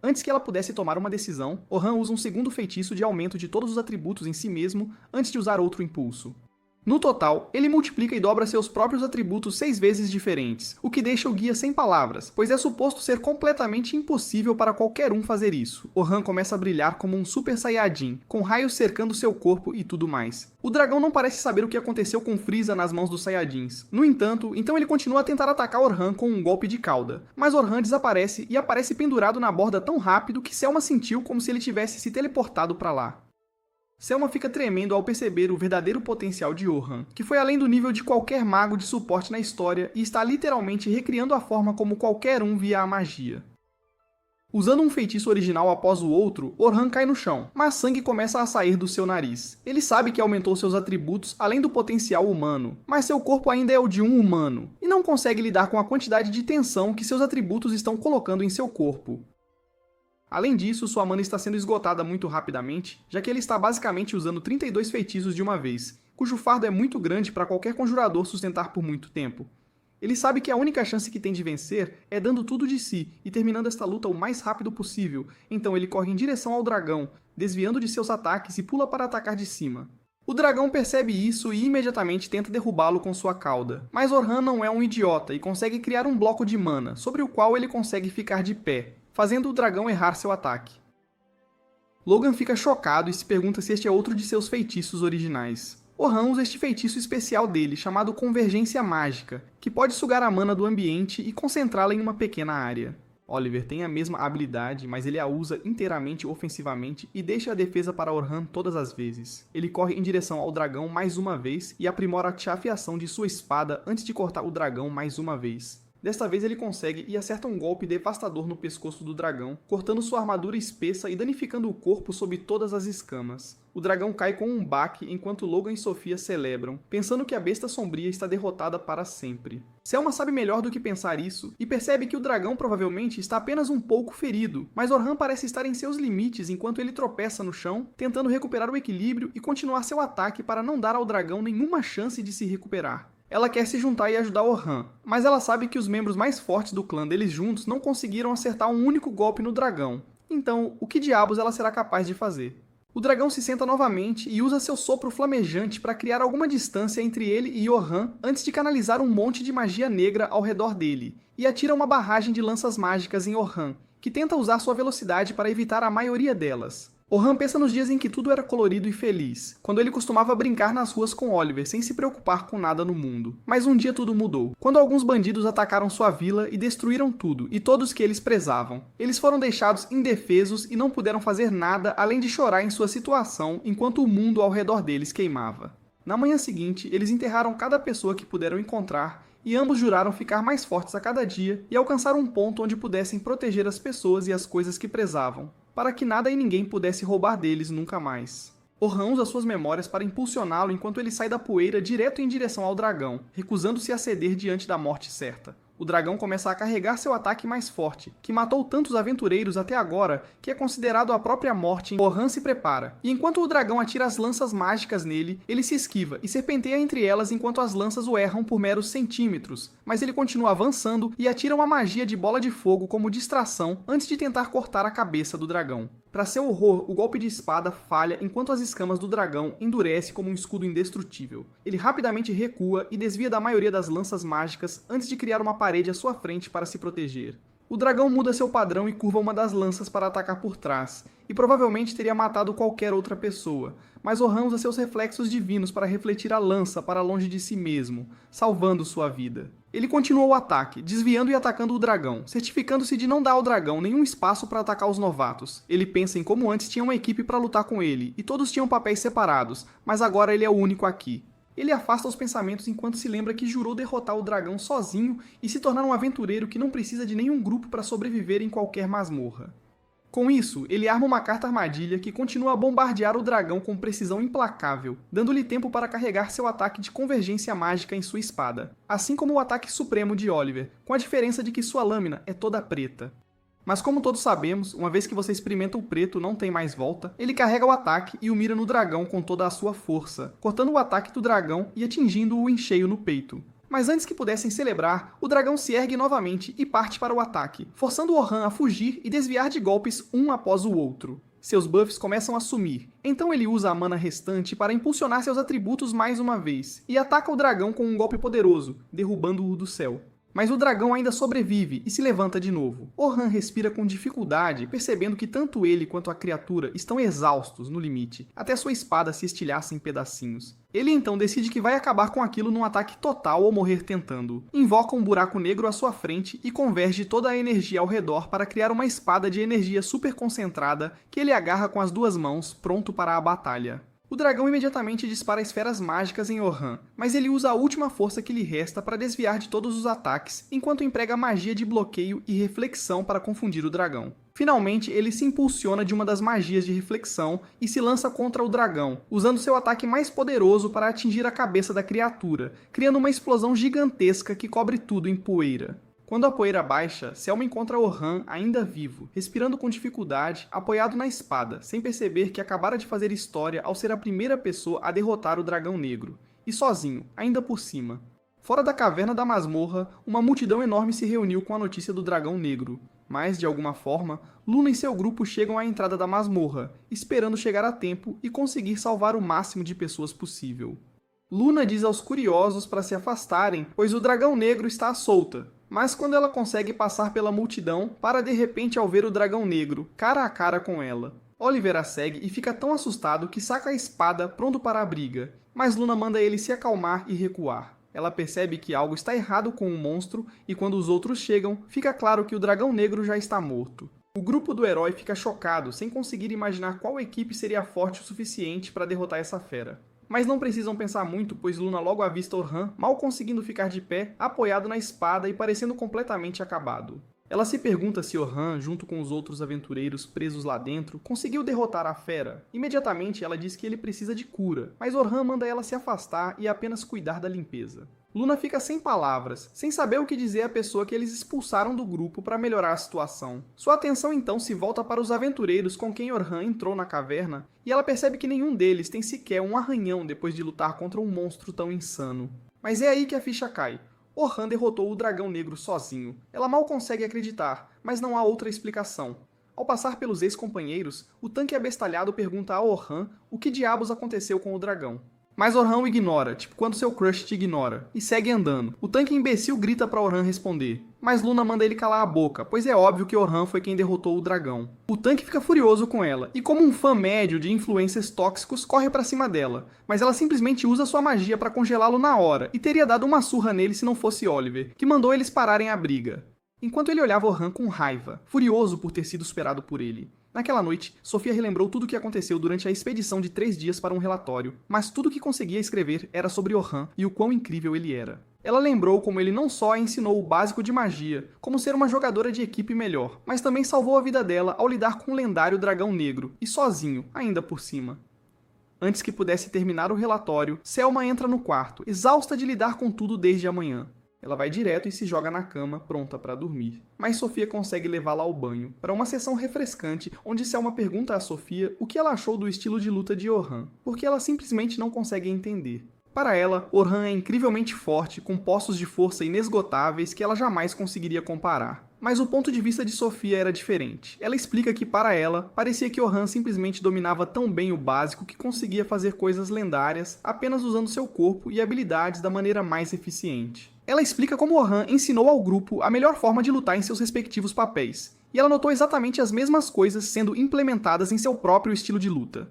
Antes que ela pudesse tomar uma decisão, Orhan usa um segundo feitiço de aumento de todos os atributos em si mesmo antes de usar outro impulso. No total, ele multiplica e dobra seus próprios atributos 6 vezes diferentes, o que deixa o guia sem palavras, pois é suposto ser completamente impossível para qualquer um fazer isso. Orhan começa a brilhar como um Super Saiyajin, com raios cercando seu corpo e tudo mais. O dragão não parece saber o que aconteceu com Frieza nas mãos dos Saiyajins. No entanto, então ele continua a tentar atacar Orhan com um golpe de cauda, mas Orhan desaparece e aparece pendurado na borda tão rápido que Selma sentiu como se ele tivesse se teleportado para lá. Selma fica tremendo ao perceber o verdadeiro potencial de Orhan, que foi além do nível de qualquer mago de suporte na história e está literalmente recriando a forma como qualquer um via a magia. Usando um feitiço original após o outro, Orhan cai no chão, mas sangue começa a sair do seu nariz. Ele sabe que aumentou seus atributos além do potencial humano, mas seu corpo ainda é o de um humano, e não consegue lidar com a quantidade de tensão que seus atributos estão colocando em seu corpo. Além disso, sua mana está sendo esgotada muito rapidamente, já que ele está basicamente usando 32 feitiços de uma vez, cujo fardo é muito grande para qualquer conjurador sustentar por muito tempo. Ele sabe que a única chance que tem de vencer é dando tudo de si e terminando esta luta o mais rápido possível, então ele corre em direção ao dragão, desviando de seus ataques e pula para atacar de cima. O dragão percebe isso e imediatamente tenta derrubá-lo com sua cauda, mas Orhan não é um idiota e consegue criar um bloco de mana, sobre o qual ele consegue ficar de pé, fazendo o dragão errar seu ataque. Logan fica chocado e se pergunta se este é outro de seus feitiços originais. Orhan usa este feitiço especial dele, chamado Convergência Mágica, que pode sugar a mana do ambiente e concentrá-la em uma pequena área. Oliver tem a mesma habilidade, mas ele a usa inteiramente ofensivamente e deixa a defesa para Orhan todas as vezes. Ele corre em direção ao dragão mais uma vez e aprimora a afiação de sua espada antes de cortar o dragão mais uma vez. Desta vez ele consegue e acerta um golpe devastador no pescoço do dragão, cortando sua armadura espessa e danificando o corpo sob todas as escamas. O dragão cai com um baque enquanto Logan e Sofia celebram, pensando que a besta sombria está derrotada para sempre. Selma sabe melhor do que pensar isso e percebe que o dragão provavelmente está apenas um pouco ferido, mas Orhan parece estar em seus limites enquanto ele tropeça no chão, tentando recuperar o equilíbrio e continuar seu ataque para não dar ao dragão nenhuma chance de se recuperar. Ela quer se juntar e ajudar Orhan, mas ela sabe que os membros mais fortes do clã deles juntos não conseguiram acertar um único golpe no dragão. Então, o que diabos ela será capaz de fazer? O dragão se senta novamente e usa seu sopro flamejante para criar alguma distância entre ele e Orhan antes de canalizar um monte de magia negra ao redor dele, e atira uma barragem de lanças mágicas em Orhan, que tenta usar sua velocidade para evitar a maioria delas. Orhan pensa nos dias em que tudo era colorido e feliz, quando ele costumava brincar nas ruas com Oliver sem se preocupar com nada no mundo. Mas um dia tudo mudou, quando alguns bandidos atacaram sua vila e destruíram tudo, e todos que eles prezavam. Eles foram deixados indefesos e não puderam fazer nada além de chorar em sua situação enquanto o mundo ao redor deles queimava. Na manhã seguinte, eles enterraram cada pessoa que puderam encontrar e ambos juraram ficar mais fortes a cada dia e alcançar um ponto onde pudessem proteger as pessoas e as coisas que prezavam, para que nada e ninguém pudesse roubar deles nunca mais. Orhan usa suas memórias para impulsioná-lo enquanto ele sai da poeira direto em direção ao dragão, recusando-se a ceder diante da morte certa. O dragão começa a carregar seu ataque mais forte, que matou tantos aventureiros até agora que é considerado a própria morte. Orhan se prepara, e enquanto o dragão atira as lanças mágicas nele, ele se esquiva e serpenteia entre elas enquanto as lanças o erram por meros centímetros, mas ele continua avançando e atira uma magia de bola de fogo como distração antes de tentar cortar a cabeça do dragão. Para seu horror, o golpe de espada falha enquanto as escamas do dragão endurecem como um escudo indestrutível. Ele rapidamente recua e desvia da maioria das lanças mágicas antes de criar uma parede à sua frente para se proteger. O dragão muda seu padrão e curva uma das lanças para atacar por trás, e provavelmente teria matado qualquer outra pessoa, mas Orhan usa seus reflexos divinos para refletir a lança para longe de si mesmo, salvando sua vida. Ele continua o ataque, desviando e atacando o dragão, certificando-se de não dar ao dragão nenhum espaço para atacar os novatos. Ele pensa em como antes tinha uma equipe para lutar com ele, e todos tinham papéis separados, mas agora ele é o único aqui. Ele afasta os pensamentos enquanto se lembra que jurou derrotar o dragão sozinho e se tornar um aventureiro que não precisa de nenhum grupo para sobreviver em qualquer masmorra. Com isso, ele arma uma carta armadilha que continua a bombardear o dragão com precisão implacável, dando-lhe tempo para carregar seu ataque de convergência mágica em sua espada, assim como o ataque supremo de Oliver, com a diferença de que sua lâmina é toda preta. Mas como todos sabemos, uma vez que você experimenta o preto não tem mais volta, ele carrega o ataque e o mira no dragão com toda a sua força, cortando o ataque do dragão e atingindo-o em cheio no peito. Mas antes que pudessem celebrar, o dragão se ergue novamente e parte para o ataque, forçando Orhan a fugir e desviar de golpes um após o outro. Seus buffs começam a sumir, então ele usa a mana restante para impulsionar seus atributos mais uma vez, e ataca o dragão com um golpe poderoso, derrubando-o do céu. Mas o dragão ainda sobrevive e se levanta de novo. Orhan respira com dificuldade, percebendo que tanto ele quanto a criatura estão exaustos no limite, até sua espada se estilhaça em pedacinhos. Ele então decide que vai acabar com aquilo num ataque total ou morrer tentando. Invoca um buraco negro à sua frente e converge toda a energia ao redor para criar uma espada de energia super concentrada que ele agarra com as duas mãos, pronto para a batalha. O dragão imediatamente dispara esferas mágicas em Orhan, mas ele usa a última força que lhe resta para desviar de todos os ataques, enquanto emprega magia de bloqueio e reflexão para confundir o dragão. Finalmente, ele se impulsiona de uma das magias de reflexão e se lança contra o dragão, usando seu ataque mais poderoso para atingir a cabeça da criatura, criando uma explosão gigantesca que cobre tudo em poeira. Quando a poeira baixa, Selma encontra Orhan ainda vivo, respirando com dificuldade, apoiado na espada, sem perceber que acabara de fazer história ao ser a primeira pessoa a derrotar o dragão negro. E sozinho, ainda por cima. Fora da caverna da masmorra, uma multidão enorme se reuniu com a notícia do dragão negro. Mas, de alguma forma, Luna e seu grupo chegam à entrada da masmorra, esperando chegar a tempo e conseguir salvar o máximo de pessoas possível. Luna diz aos curiosos para se afastarem, pois o dragão negro está à solta. Mas quando ela consegue passar pela multidão, para de repente ao ver o dragão negro, cara a cara com ela. Oliver a segue e fica tão assustado que saca a espada pronto para a briga, mas Luna manda ele se acalmar e recuar. Ela percebe que algo está errado com o monstro e quando os outros chegam, fica claro que o dragão negro já está morto. O grupo do herói fica chocado, sem conseguir imaginar qual equipe seria forte o suficiente para derrotar essa fera. Mas não precisam pensar muito, pois Luna logo avista Orhan, mal conseguindo ficar de pé, apoiado na espada e parecendo completamente acabado. Ela se pergunta se Orhan, junto com os outros aventureiros presos lá dentro, conseguiu derrotar a fera. Imediatamente ela diz que ele precisa de cura, mas Orhan manda ela se afastar e apenas cuidar da limpeza. Luna fica sem palavras, sem saber o que dizer à pessoa que eles expulsaram do grupo para melhorar a situação. Sua atenção então se volta para os aventureiros com quem Orhan entrou na caverna, e ela percebe que nenhum deles tem sequer um arranhão depois de lutar contra um monstro tão insano. Mas é aí que a ficha cai. Orhan derrotou o dragão negro sozinho. Ela mal consegue acreditar, mas não há outra explicação. Ao passar pelos ex-companheiros, o tanque abestalhado pergunta a Orhan o que diabos aconteceu com o dragão. Mas Orhan o ignora, tipo quando seu crush te ignora, e segue andando. O tanque imbecil grita pra Orhan responder, mas Luna manda ele calar a boca, pois é óbvio que Orhan foi quem derrotou o dragão. O tanque fica furioso com ela, e como um fã médio de influencers tóxicos, corre pra cima dela, mas ela simplesmente usa sua magia pra congelá-lo na hora, e teria dado uma surra nele se não fosse Oliver, que mandou eles pararem a briga. Enquanto ele olhava Orhan com raiva, furioso por ter sido superado por ele. Naquela noite, Sofia relembrou tudo o que aconteceu durante a expedição de 3 dias para um relatório, mas tudo o que conseguia escrever era sobre Orhan e o quão incrível ele era. Ela lembrou como ele não só a ensinou o básico de magia, como ser uma jogadora de equipe melhor, mas também salvou a vida dela ao lidar com o lendário dragão negro, e sozinho, ainda por cima. Antes que pudesse terminar o relatório, Selma entra no quarto, exausta de lidar com tudo desde a manhã. Ela vai direto e se joga na cama, pronta para dormir. Mas Sofia consegue levá-la ao banho, para uma sessão refrescante, onde Selma pergunta a Sofia o que ela achou do estilo de luta de Orhan, porque ela simplesmente não consegue entender. Para ela, Orhan é incrivelmente forte, com poços de força inesgotáveis que ela jamais conseguiria comparar. Mas o ponto de vista de Sofia era diferente. Ela explica que, para ela, parecia que Orhan simplesmente dominava tão bem o básico que conseguia fazer coisas lendárias apenas usando seu corpo e habilidades da maneira mais eficiente. Ela explica como Orhan ensinou ao grupo a melhor forma de lutar em seus respectivos papéis, e ela notou exatamente as mesmas coisas sendo implementadas em seu próprio estilo de luta.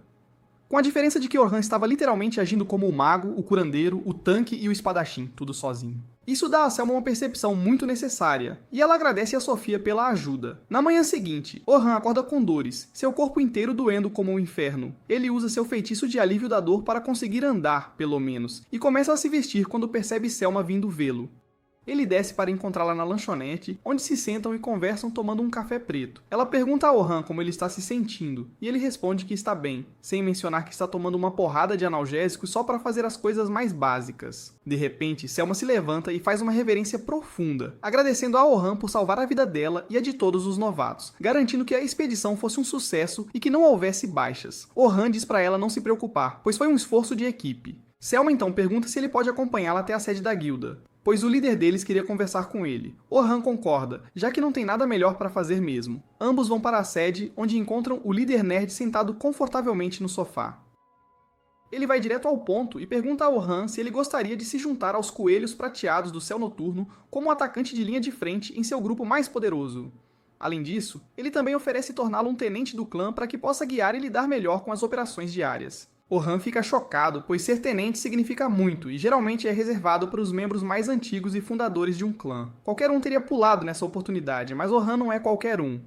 Com a diferença de que Orhan estava literalmente agindo como o mago, o curandeiro, o tanque e o espadachim, tudo sozinho. Isso dá a Selma uma percepção muito necessária, e ela agradece a Sofia pela ajuda. Na manhã seguinte, Orhan acorda com dores, seu corpo inteiro doendo como um inferno. Ele usa seu feitiço de alívio da dor para conseguir andar, pelo menos, e começa a se vestir quando percebe Selma vindo vê-lo. Ele desce para encontrá-la na lanchonete, onde se sentam e conversam tomando um café preto. Ela pergunta a Orhan como ele está se sentindo, e ele responde que está bem, sem mencionar que está tomando uma porrada de analgésicos só para fazer as coisas mais básicas. De repente, Selma se levanta e faz uma reverência profunda, agradecendo a Orhan por salvar a vida dela e a de todos os novatos, garantindo que a expedição fosse um sucesso e que não houvesse baixas. Orhan diz para ela não se preocupar, pois foi um esforço de equipe. Selma então pergunta se ele pode acompanhá-la até a sede da guilda, pois o líder deles queria conversar com ele. Orhan concorda, já que não tem nada melhor para fazer mesmo. Ambos vão para a sede, onde encontram o líder nerd sentado confortavelmente no sofá. Ele vai direto ao ponto e pergunta a Orhan se ele gostaria de se juntar aos coelhos prateados do céu noturno como atacante de linha de frente em seu grupo mais poderoso. Além disso, ele também oferece torná-lo um tenente do clã para que possa guiar e lidar melhor com as operações diárias. Orhan fica chocado, pois ser tenente significa muito e geralmente é reservado para os membros mais antigos e fundadores de um clã. Qualquer um teria pulado nessa oportunidade, mas Orhan não é qualquer um.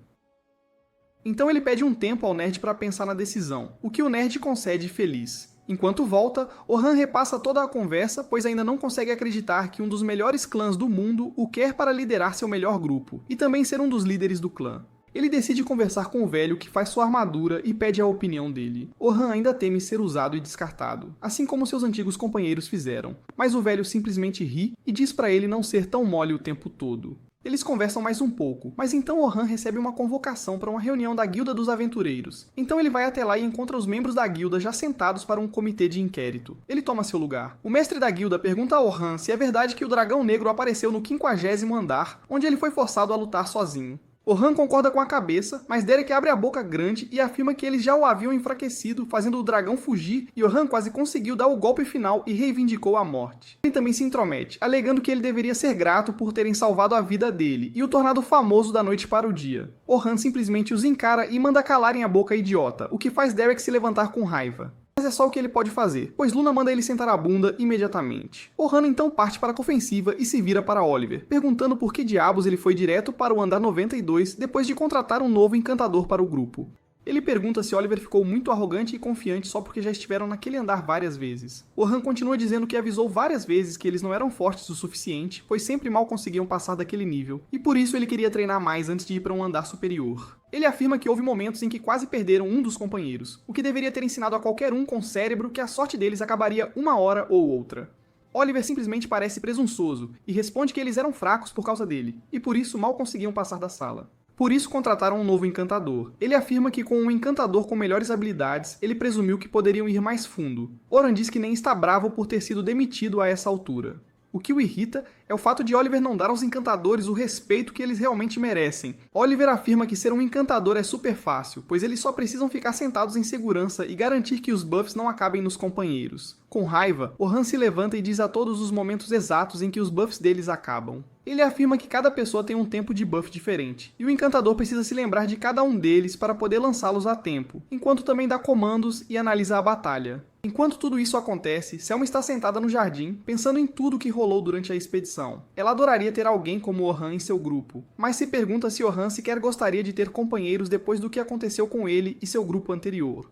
Então ele pede um tempo ao nerd para pensar na decisão, o que o nerd concede feliz. Enquanto volta, Orhan repassa toda a conversa, pois ainda não consegue acreditar que um dos melhores clãs do mundo o quer para liderar seu melhor grupo, e também ser um dos líderes do clã. Ele decide conversar com o velho que faz sua armadura e pede a opinião dele. Orhan ainda teme ser usado e descartado, assim como seus antigos companheiros fizeram, mas o velho simplesmente ri e diz para ele não ser tão mole o tempo todo. Eles conversam mais um pouco, mas então Orhan recebe uma convocação para uma reunião da Guilda dos Aventureiros. Então ele vai até lá e encontra os membros da guilda já sentados para um comitê de inquérito. Ele toma seu lugar. O mestre da guilda pergunta a Orhan se é verdade que o dragão negro apareceu no 50º andar, onde ele foi forçado a lutar sozinho. Orhan concorda com a cabeça, mas Derek abre a boca grande e afirma que eles já o haviam enfraquecido, fazendo o dragão fugir, e Orhan quase conseguiu dar o golpe final e reivindicou a morte. Ele também se intromete, alegando que ele deveria ser grato por terem salvado a vida dele e o tornado famoso da noite para o dia. Orhan simplesmente os encara e manda calarem a boca idiota, o que faz Derek se levantar com raiva. Mas é só o que ele pode fazer, pois Luna manda ele sentar a bunda imediatamente. Orhan então parte para a ofensiva e se vira para Oliver, perguntando por que diabos ele foi direto para o andar 92 depois de contratar um novo encantador para o grupo. Ele pergunta se Oliver ficou muito arrogante e confiante só porque já estiveram naquele andar várias vezes. Orhan continua dizendo que avisou várias vezes que eles não eram fortes o suficiente, pois sempre mal conseguiam passar daquele nível, e por isso ele queria treinar mais antes de ir para um andar superior. Ele afirma que houve momentos em que quase perderam um dos companheiros, o que deveria ter ensinado a qualquer um com cérebro que a sorte deles acabaria uma hora ou outra. Oliver simplesmente parece presunçoso, e responde que eles eram fracos por causa dele, e por isso mal conseguiam passar da sala. Por isso contrataram um novo encantador. Ele afirma que com um encantador com melhores habilidades, ele presumiu que poderiam ir mais fundo. Oran diz que nem está bravo por ter sido demitido a essa altura. O que o irrita é o fato de Oliver não dar aos encantadores o respeito que eles realmente merecem. Oliver afirma que ser um encantador é super fácil, pois eles só precisam ficar sentados em segurança e garantir que os buffs não acabem nos companheiros. Com raiva, Orhan se levanta e diz a todos os momentos exatos em que os buffs deles acabam. Ele afirma que cada pessoa tem um tempo de buff diferente, e o encantador precisa se lembrar de cada um deles para poder lançá-los a tempo, enquanto também dá comandos e analisa a batalha. Enquanto tudo isso acontece, Selma está sentada no jardim, pensando em tudo o que rolou durante a expedição. Ela adoraria ter alguém como Orhan em seu grupo, mas se pergunta se Orhan sequer gostaria de ter companheiros depois do que aconteceu com ele e seu grupo anterior.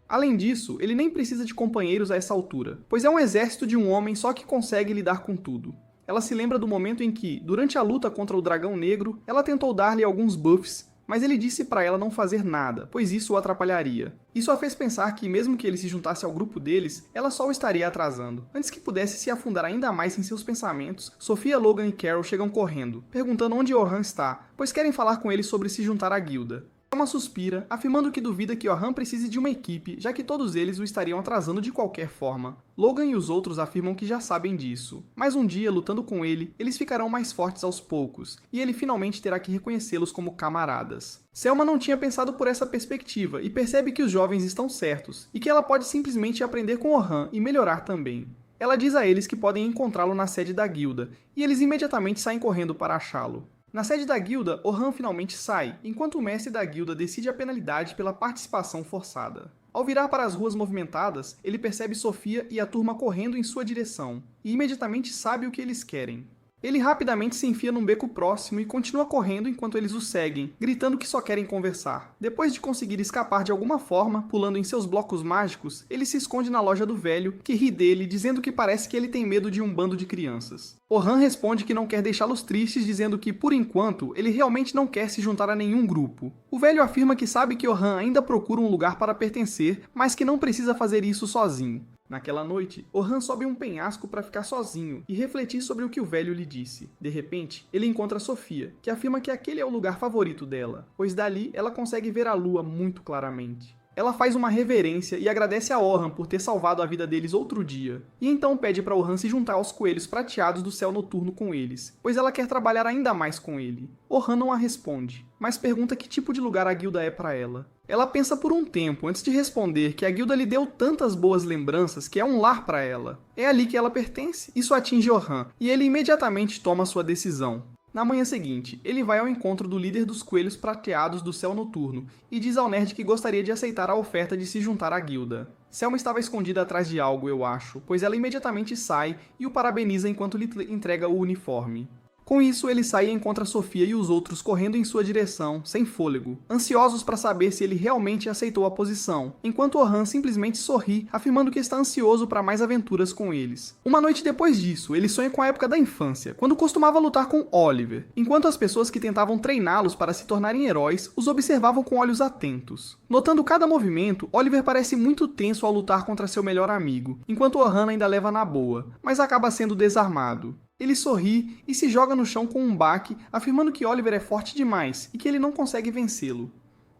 Além disso, ele nem precisa de companheiros a essa altura, pois é um exército de um homem só que consegue lidar com tudo. Ela se lembra do momento em que, durante a luta contra o dragão negro, ela tentou dar-lhe alguns buffs, mas ele disse para ela não fazer nada, pois isso o atrapalharia. Isso a fez pensar que, mesmo que ele se juntasse ao grupo deles, ela só o estaria atrasando. Antes que pudesse se afundar ainda mais em seus pensamentos, Sophia, Logan e Carol chegam correndo, perguntando onde Orhan está, pois querem falar com ele sobre se juntar à guilda. Selma suspira, afirmando que duvida que Orhan precise de uma equipe, já que todos eles o estariam atrasando de qualquer forma. Logan e os outros afirmam que já sabem disso, mas um dia, lutando com ele, eles ficarão mais fortes aos poucos, e ele finalmente terá que reconhecê-los como camaradas. Selma não tinha pensado por essa perspectiva e percebe que os jovens estão certos, e que ela pode simplesmente aprender com Orhan e melhorar também. Ela diz a eles que podem encontrá-lo na sede da guilda, e eles imediatamente saem correndo para achá-lo. Na sede da guilda, Orhan finalmente sai, enquanto o mestre da guilda decide a penalidade pela participação forçada. Ao virar para as ruas movimentadas, ele percebe Sophia e a turma correndo em sua direção, e imediatamente sabe o que eles querem. Ele rapidamente se enfia num beco próximo e continua correndo enquanto eles o seguem, gritando que só querem conversar. Depois de conseguir escapar de alguma forma, pulando em seus blocos mágicos, ele se esconde na loja do velho, que ri dele, dizendo que parece que ele tem medo de um bando de crianças. Orhan responde que não quer deixá-los tristes, dizendo que, por enquanto, ele realmente não quer se juntar a nenhum grupo. O velho afirma que sabe que Orhan ainda procura um lugar para pertencer, mas que não precisa fazer isso sozinho. Naquela noite, Orhan sobe um penhasco para ficar sozinho e refletir sobre o que o velho lhe disse. De repente, ele encontra Sophia, que afirma que aquele é o lugar favorito dela, pois dali ela consegue ver a lua muito claramente. Ela faz uma reverência e agradece a Orhan por ter salvado a vida deles outro dia, e então pede para Orhan se juntar aos coelhos prateados do céu noturno com eles, pois ela quer trabalhar ainda mais com ele. Orhan não a responde, mas pergunta que tipo de lugar a guilda é para ela. Ela pensa por um tempo antes de responder que a guilda lhe deu tantas boas lembranças que é um lar para ela. É ali que ela pertence. Isso atinge Orhan, e ele imediatamente toma sua decisão. Na manhã seguinte, ele vai ao encontro do líder dos coelhos prateados do céu noturno e diz ao nerd que gostaria de aceitar a oferta de se juntar à guilda. Selma estava escondida atrás de algo, eu acho, pois ela imediatamente sai e o parabeniza enquanto lhe entrega o uniforme. Com isso, ele sai e encontra Sophia e os outros correndo em sua direção, sem fôlego, ansiosos para saber se ele realmente aceitou a posição, enquanto Orhan simplesmente sorri, afirmando que está ansioso para mais aventuras com eles. Uma noite depois disso, ele sonha com a época da infância, quando costumava lutar com Oliver, enquanto as pessoas que tentavam treiná-los para se tornarem heróis os observavam com olhos atentos. Notando cada movimento, Oliver parece muito tenso ao lutar contra seu melhor amigo, enquanto Orhan ainda leva na boa, mas acaba sendo desarmado. Ele sorri e se joga no chão com um baque, afirmando que Oliver é forte demais e que ele não consegue vencê-lo.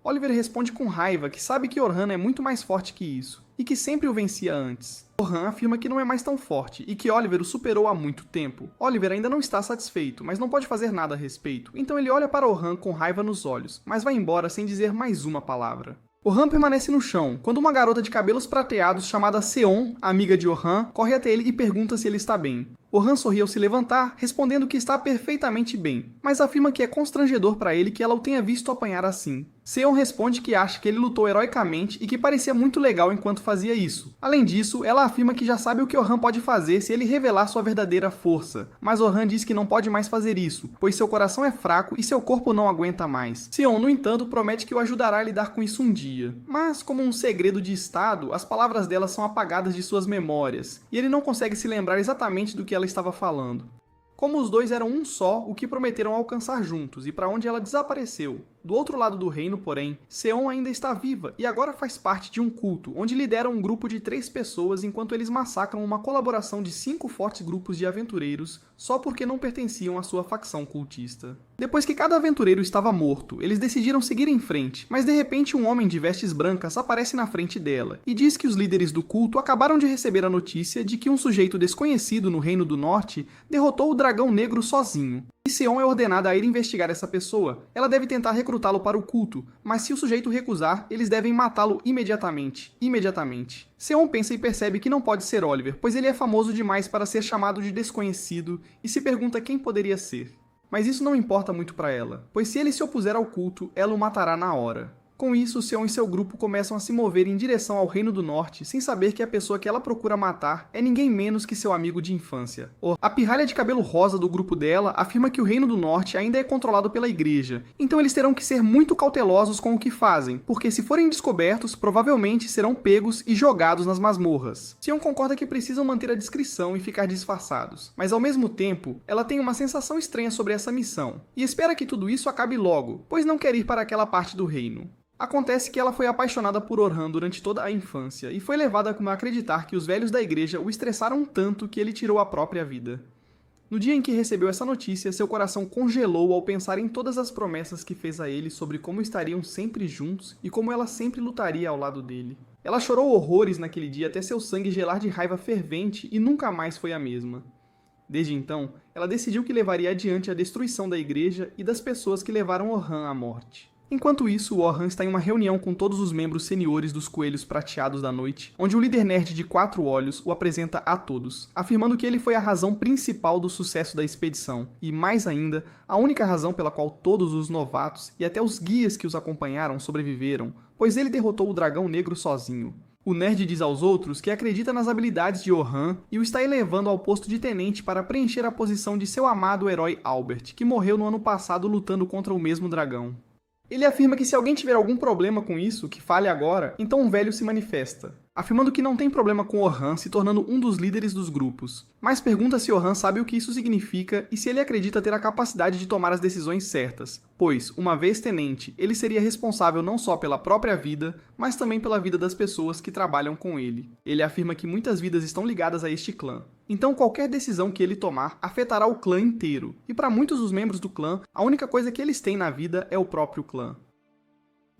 Oliver responde com raiva que sabe que Orhan é muito mais forte que isso, e que sempre o vencia antes. Orhan afirma que não é mais tão forte e que Oliver o superou há muito tempo. Oliver ainda não está satisfeito, mas não pode fazer nada a respeito, então ele olha para Orhan com raiva nos olhos, mas vai embora sem dizer mais uma palavra. Orhan permanece no chão, quando uma garota de cabelos prateados chamada Seon, amiga de Orhan, corre até ele e pergunta se ele está bem. Orhan sorri ao se levantar, respondendo que está perfeitamente bem, mas afirma que é constrangedor para ele que ela o tenha visto apanhar assim. Seon responde que acha que ele lutou heroicamente e que parecia muito legal enquanto fazia isso. Além disso, ela afirma que já sabe o que Orhan pode fazer se ele revelar sua verdadeira força, mas Orhan diz que não pode mais fazer isso, pois seu coração é fraco e seu corpo não aguenta mais. Seon, no entanto, promete que o ajudará a lidar com isso um dia. Mas, como um segredo de estado, as palavras dela são apagadas de suas memórias, e ele não consegue se lembrar exatamente do que ela estava falando. Como os dois eram um só, o que prometeram alcançar juntos e para onde ela desapareceu. Do outro lado do reino, porém, Seon ainda está viva e agora faz parte de um culto, onde lidera um grupo de 3 pessoas enquanto eles massacram uma colaboração de 5 fortes grupos de aventureiros só porque não pertenciam à sua facção cultista. Depois que cada aventureiro estava morto, eles decidiram seguir em frente, mas de repente um homem de vestes brancas aparece na frente dela e diz que os líderes do culto acabaram de receber a notícia de que um sujeito desconhecido no Reino do Norte derrotou o dragão negro sozinho. E Seon é ordenada a ir investigar essa pessoa. Ela deve tentar recrutá-lo para o culto, mas se o sujeito recusar, eles devem matá-lo imediatamente. Seon pensa e percebe que não pode ser Oliver, pois ele é famoso demais para ser chamado de desconhecido e se pergunta quem poderia ser. Mas isso não importa muito para ela, pois se ele se opuser ao culto, ela o matará na hora. Com isso, Seon e seu grupo começam a se mover em direção ao Reino do Norte, sem saber que a pessoa que ela procura matar é ninguém menos que seu amigo de infância. A pirralha de cabelo rosa do grupo dela afirma que o Reino do Norte ainda é controlado pela igreja, então eles terão que ser muito cautelosos com o que fazem, porque se forem descobertos, provavelmente serão pegos e jogados nas masmorras. Seon concorda que precisam manter a discrição e ficar disfarçados, mas ao mesmo tempo, ela tem uma sensação estranha sobre essa missão, e espera que tudo isso acabe logo, pois não quer ir para aquela parte do reino. Acontece que ela foi apaixonada por Orhan durante toda a infância e foi levada a acreditar que os velhos da igreja o estressaram tanto que ele tirou a própria vida. No dia em que recebeu essa notícia, seu coração congelou ao pensar em todas as promessas que fez a ele sobre como estariam sempre juntos e como ela sempre lutaria ao lado dele. Ela chorou horrores naquele dia até seu sangue gelar de raiva fervente e nunca mais foi a mesma. Desde então, ela decidiu que levaria adiante a destruição da igreja e das pessoas que levaram Orhan à morte. Enquanto isso, Orhan está em uma reunião com todos os membros seniores dos Coelhos Prateados da Noite, onde o líder nerd de 4 olhos o apresenta a todos, afirmando que ele foi a razão principal do sucesso da expedição, e mais ainda, a única razão pela qual todos os novatos e até os guias que os acompanharam sobreviveram, pois ele derrotou o dragão negro sozinho. O nerd diz aos outros que acredita nas habilidades de Orhan e o está elevando ao posto de tenente para preencher a posição de seu amado herói Albert, que morreu no ano passado lutando contra o mesmo dragão. Ele afirma que se alguém tiver algum problema com isso, que fale agora, então um velho se manifesta, afirmando que não tem problema com Orhan se tornando um dos líderes dos grupos, mas pergunta se Orhan sabe o que isso significa e se ele acredita ter a capacidade de tomar as decisões certas, pois, uma vez tenente, ele seria responsável não só pela própria vida, mas também pela vida das pessoas que trabalham com ele. Ele afirma que muitas vidas estão ligadas a este clã, então qualquer decisão que ele tomar afetará o clã inteiro, e para muitos dos membros do clã, a única coisa que eles têm na vida é o próprio clã.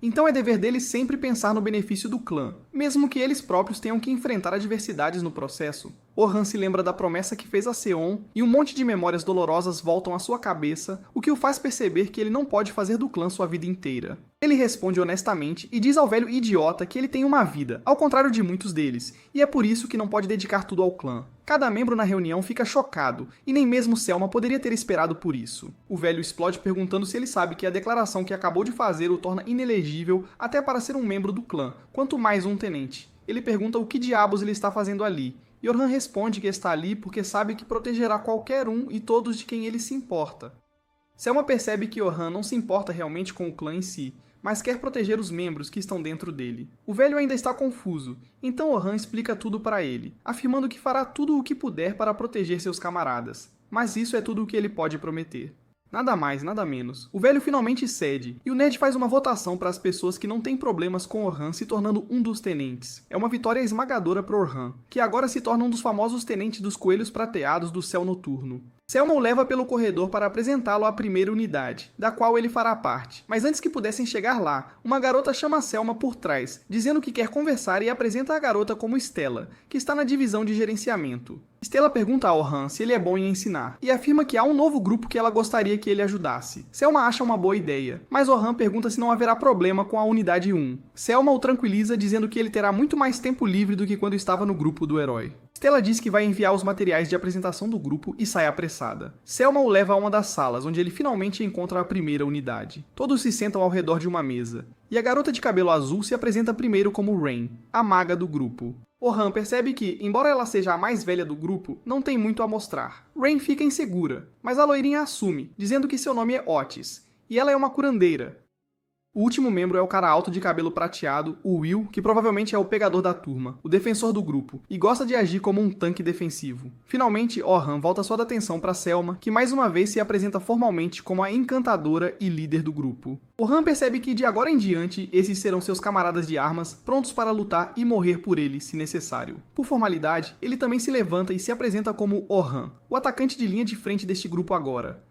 Então é dever deles sempre pensar no benefício do clã, mesmo que eles próprios tenham que enfrentar adversidades no processo. Orhan se lembra da promessa que fez a Seon e um monte de memórias dolorosas voltam à sua cabeça, o que o faz perceber que ele não pode fazer do clã sua vida inteira. Ele responde honestamente e diz ao velho idiota que ele tem uma vida, ao contrário de muitos deles, e é por isso que não pode dedicar tudo ao clã. Cada membro na reunião fica chocado, e nem mesmo Selma poderia ter esperado por isso. O velho explode perguntando se ele sabe que a declaração que acabou de fazer o torna inelegível até para ser um membro do clã, quanto mais um tenente. Ele pergunta o que diabos ele está fazendo ali, e Orhan responde que está ali porque sabe que protegerá qualquer um e todos de quem ele se importa. Selma percebe que Orhan não se importa realmente com o clã em si, mas quer proteger os membros que estão dentro dele. O velho ainda está confuso, então Orhan explica tudo para ele, afirmando que fará tudo o que puder para proteger seus camaradas, mas isso é tudo o que ele pode prometer. Nada mais, nada menos. O velho finalmente cede, e o nerd faz uma votação para as pessoas que não têm problemas com Orhan se tornando um dos tenentes. É uma vitória esmagadora para Orhan, que agora se torna um dos famosos tenentes dos Coelhos Prateados do Céu Noturno. Selma o leva pelo corredor para apresentá-lo à primeira unidade, da qual ele fará parte. Mas antes que pudessem chegar lá, uma garota chama Selma por trás, dizendo que quer conversar e apresenta a garota como Stella, que está na divisão de gerenciamento. Stella pergunta a Orhan se ele é bom em ensinar, e afirma que há um novo grupo que ela gostaria que ele ajudasse. Selma acha uma boa ideia, mas Orhan pergunta se não haverá problema com a unidade 1. Selma o tranquiliza dizendo que ele terá muito mais tempo livre do que quando estava no grupo do herói. Stella diz que vai enviar os materiais de apresentação do grupo e sai apressada. Selma o leva a uma das salas, onde ele finalmente encontra a primeira unidade. Todos se sentam ao redor de uma mesa, e a garota de cabelo azul se apresenta primeiro como Rain, a maga do grupo. Orhan percebe que, embora ela seja a mais velha do grupo, não tem muito a mostrar. Rain fica insegura, mas a loirinha assume, dizendo que seu nome é Otis, e ela é uma curandeira. O último membro é o cara alto de cabelo prateado, o Will, que provavelmente é o pegador da turma, o defensor do grupo, e gosta de agir como um tanque defensivo. Finalmente, Orhan volta sua atenção para Selma, que mais uma vez se apresenta formalmente como a encantadora e líder do grupo. Orhan percebe que de agora em diante, esses serão seus camaradas de armas, prontos para lutar e morrer por ele, se necessário. Por formalidade, ele também se levanta e se apresenta como Orhan, o atacante de linha de frente deste grupo agora.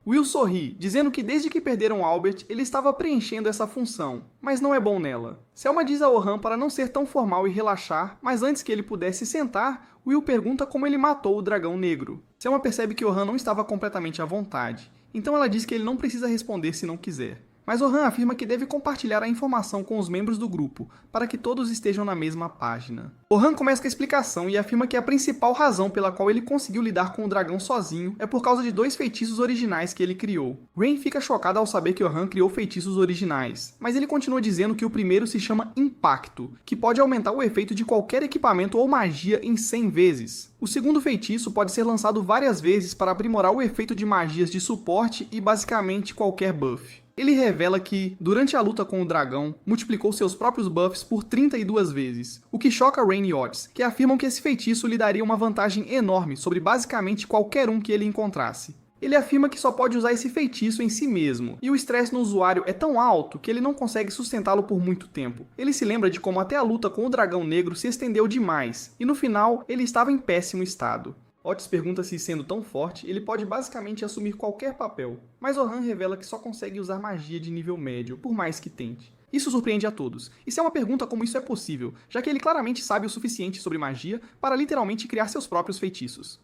Will sorri, dizendo que desde que perderam Albert, ele estava preenchendo essa função, mas não é bom nela. Selma diz a Orhan para não ser tão formal e relaxar, mas antes que ele pudesse sentar, Will pergunta como ele matou o dragão negro. Selma percebe que Orhan não estava completamente à vontade, então ela diz que ele não precisa responder se não quiser. Mas Orhan afirma que deve compartilhar a informação com os membros do grupo, para que todos estejam na mesma página. Orhan começa com a explicação e afirma que a principal razão pela qual ele conseguiu lidar com o dragão sozinho é por causa de 2 feitiços originais que ele criou. Rain fica chocada ao saber que Orhan criou feitiços originais, mas ele continua dizendo que o primeiro se chama Impacto, que pode aumentar o efeito de qualquer equipamento ou magia em 100 vezes. O segundo feitiço pode ser lançado várias vezes para aprimorar o efeito de magias de suporte e basicamente qualquer buff. Ele revela que, durante a luta com o dragão, multiplicou seus próprios buffs por 32 vezes, o que choca Rain e Otis, que afirmam que esse feitiço lhe daria uma vantagem enorme sobre basicamente qualquer um que ele encontrasse. Ele afirma que só pode usar esse feitiço em si mesmo, e o estresse no usuário é tão alto que ele não consegue sustentá-lo por muito tempo. Ele se lembra de como até a luta com o dragão negro se estendeu demais, e no final ele estava em péssimo estado. Otis pergunta se, sendo tão forte, ele pode basicamente assumir qualquer papel, mas Orhan revela que só consegue usar magia de nível médio, por mais que tente. Isso surpreende a todos, e se é uma pergunta como isso é possível, já que ele claramente sabe o suficiente sobre magia para literalmente criar seus próprios feitiços.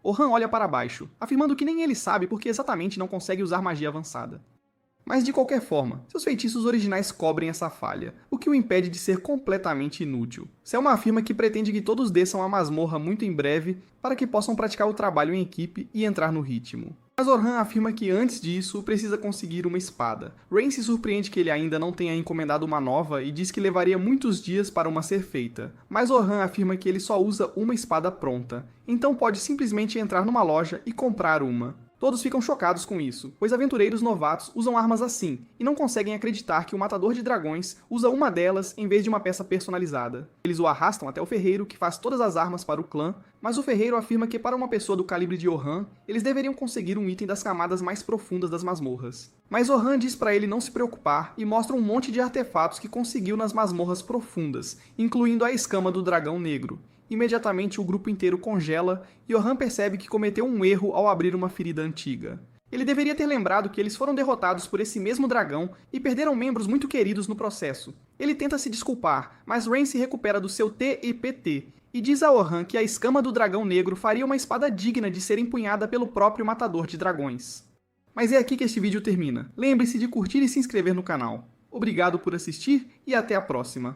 Orhan olha para baixo, afirmando que nem ele sabe porque exatamente não consegue usar magia avançada. Mas de qualquer forma, seus feitiços originais cobrem essa falha, o que o impede de ser completamente inútil. Selma afirma que pretende que todos desçam a masmorra muito em breve para que possam praticar o trabalho em equipe e entrar no ritmo. Mas Orhan afirma que antes disso precisa conseguir uma espada. Rain se surpreende que ele ainda não tenha encomendado uma nova e diz que levaria muitos dias para uma ser feita. Mas Orhan afirma que ele só usa uma espada pronta, então pode simplesmente entrar numa loja e comprar uma. Todos ficam chocados com isso, pois aventureiros novatos usam armas assim, e não conseguem acreditar que o matador de dragões usa uma delas em vez de uma peça personalizada. Eles o arrastam até o ferreiro, que faz todas as armas para o clã, mas o ferreiro afirma que para uma pessoa do calibre de Orhan, eles deveriam conseguir um item das camadas mais profundas das masmorras. Mas Orhan diz para ele não se preocupar e mostra um monte de artefatos que conseguiu nas masmorras profundas, incluindo a escama do dragão negro. Imediatamente o grupo inteiro congela e Orhan percebe que cometeu um erro ao abrir uma ferida antiga. Ele deveria ter lembrado que eles foram derrotados por esse mesmo dragão e perderam membros muito queridos no processo. Ele tenta se desculpar, mas Rain se recupera do seu TIPT e diz a Orhan que a escama do dragão negro faria uma espada digna de ser empunhada pelo próprio matador de dragões. Mas é aqui que este vídeo termina. Lembre-se de curtir e se inscrever no canal. Obrigado por assistir e até a próxima.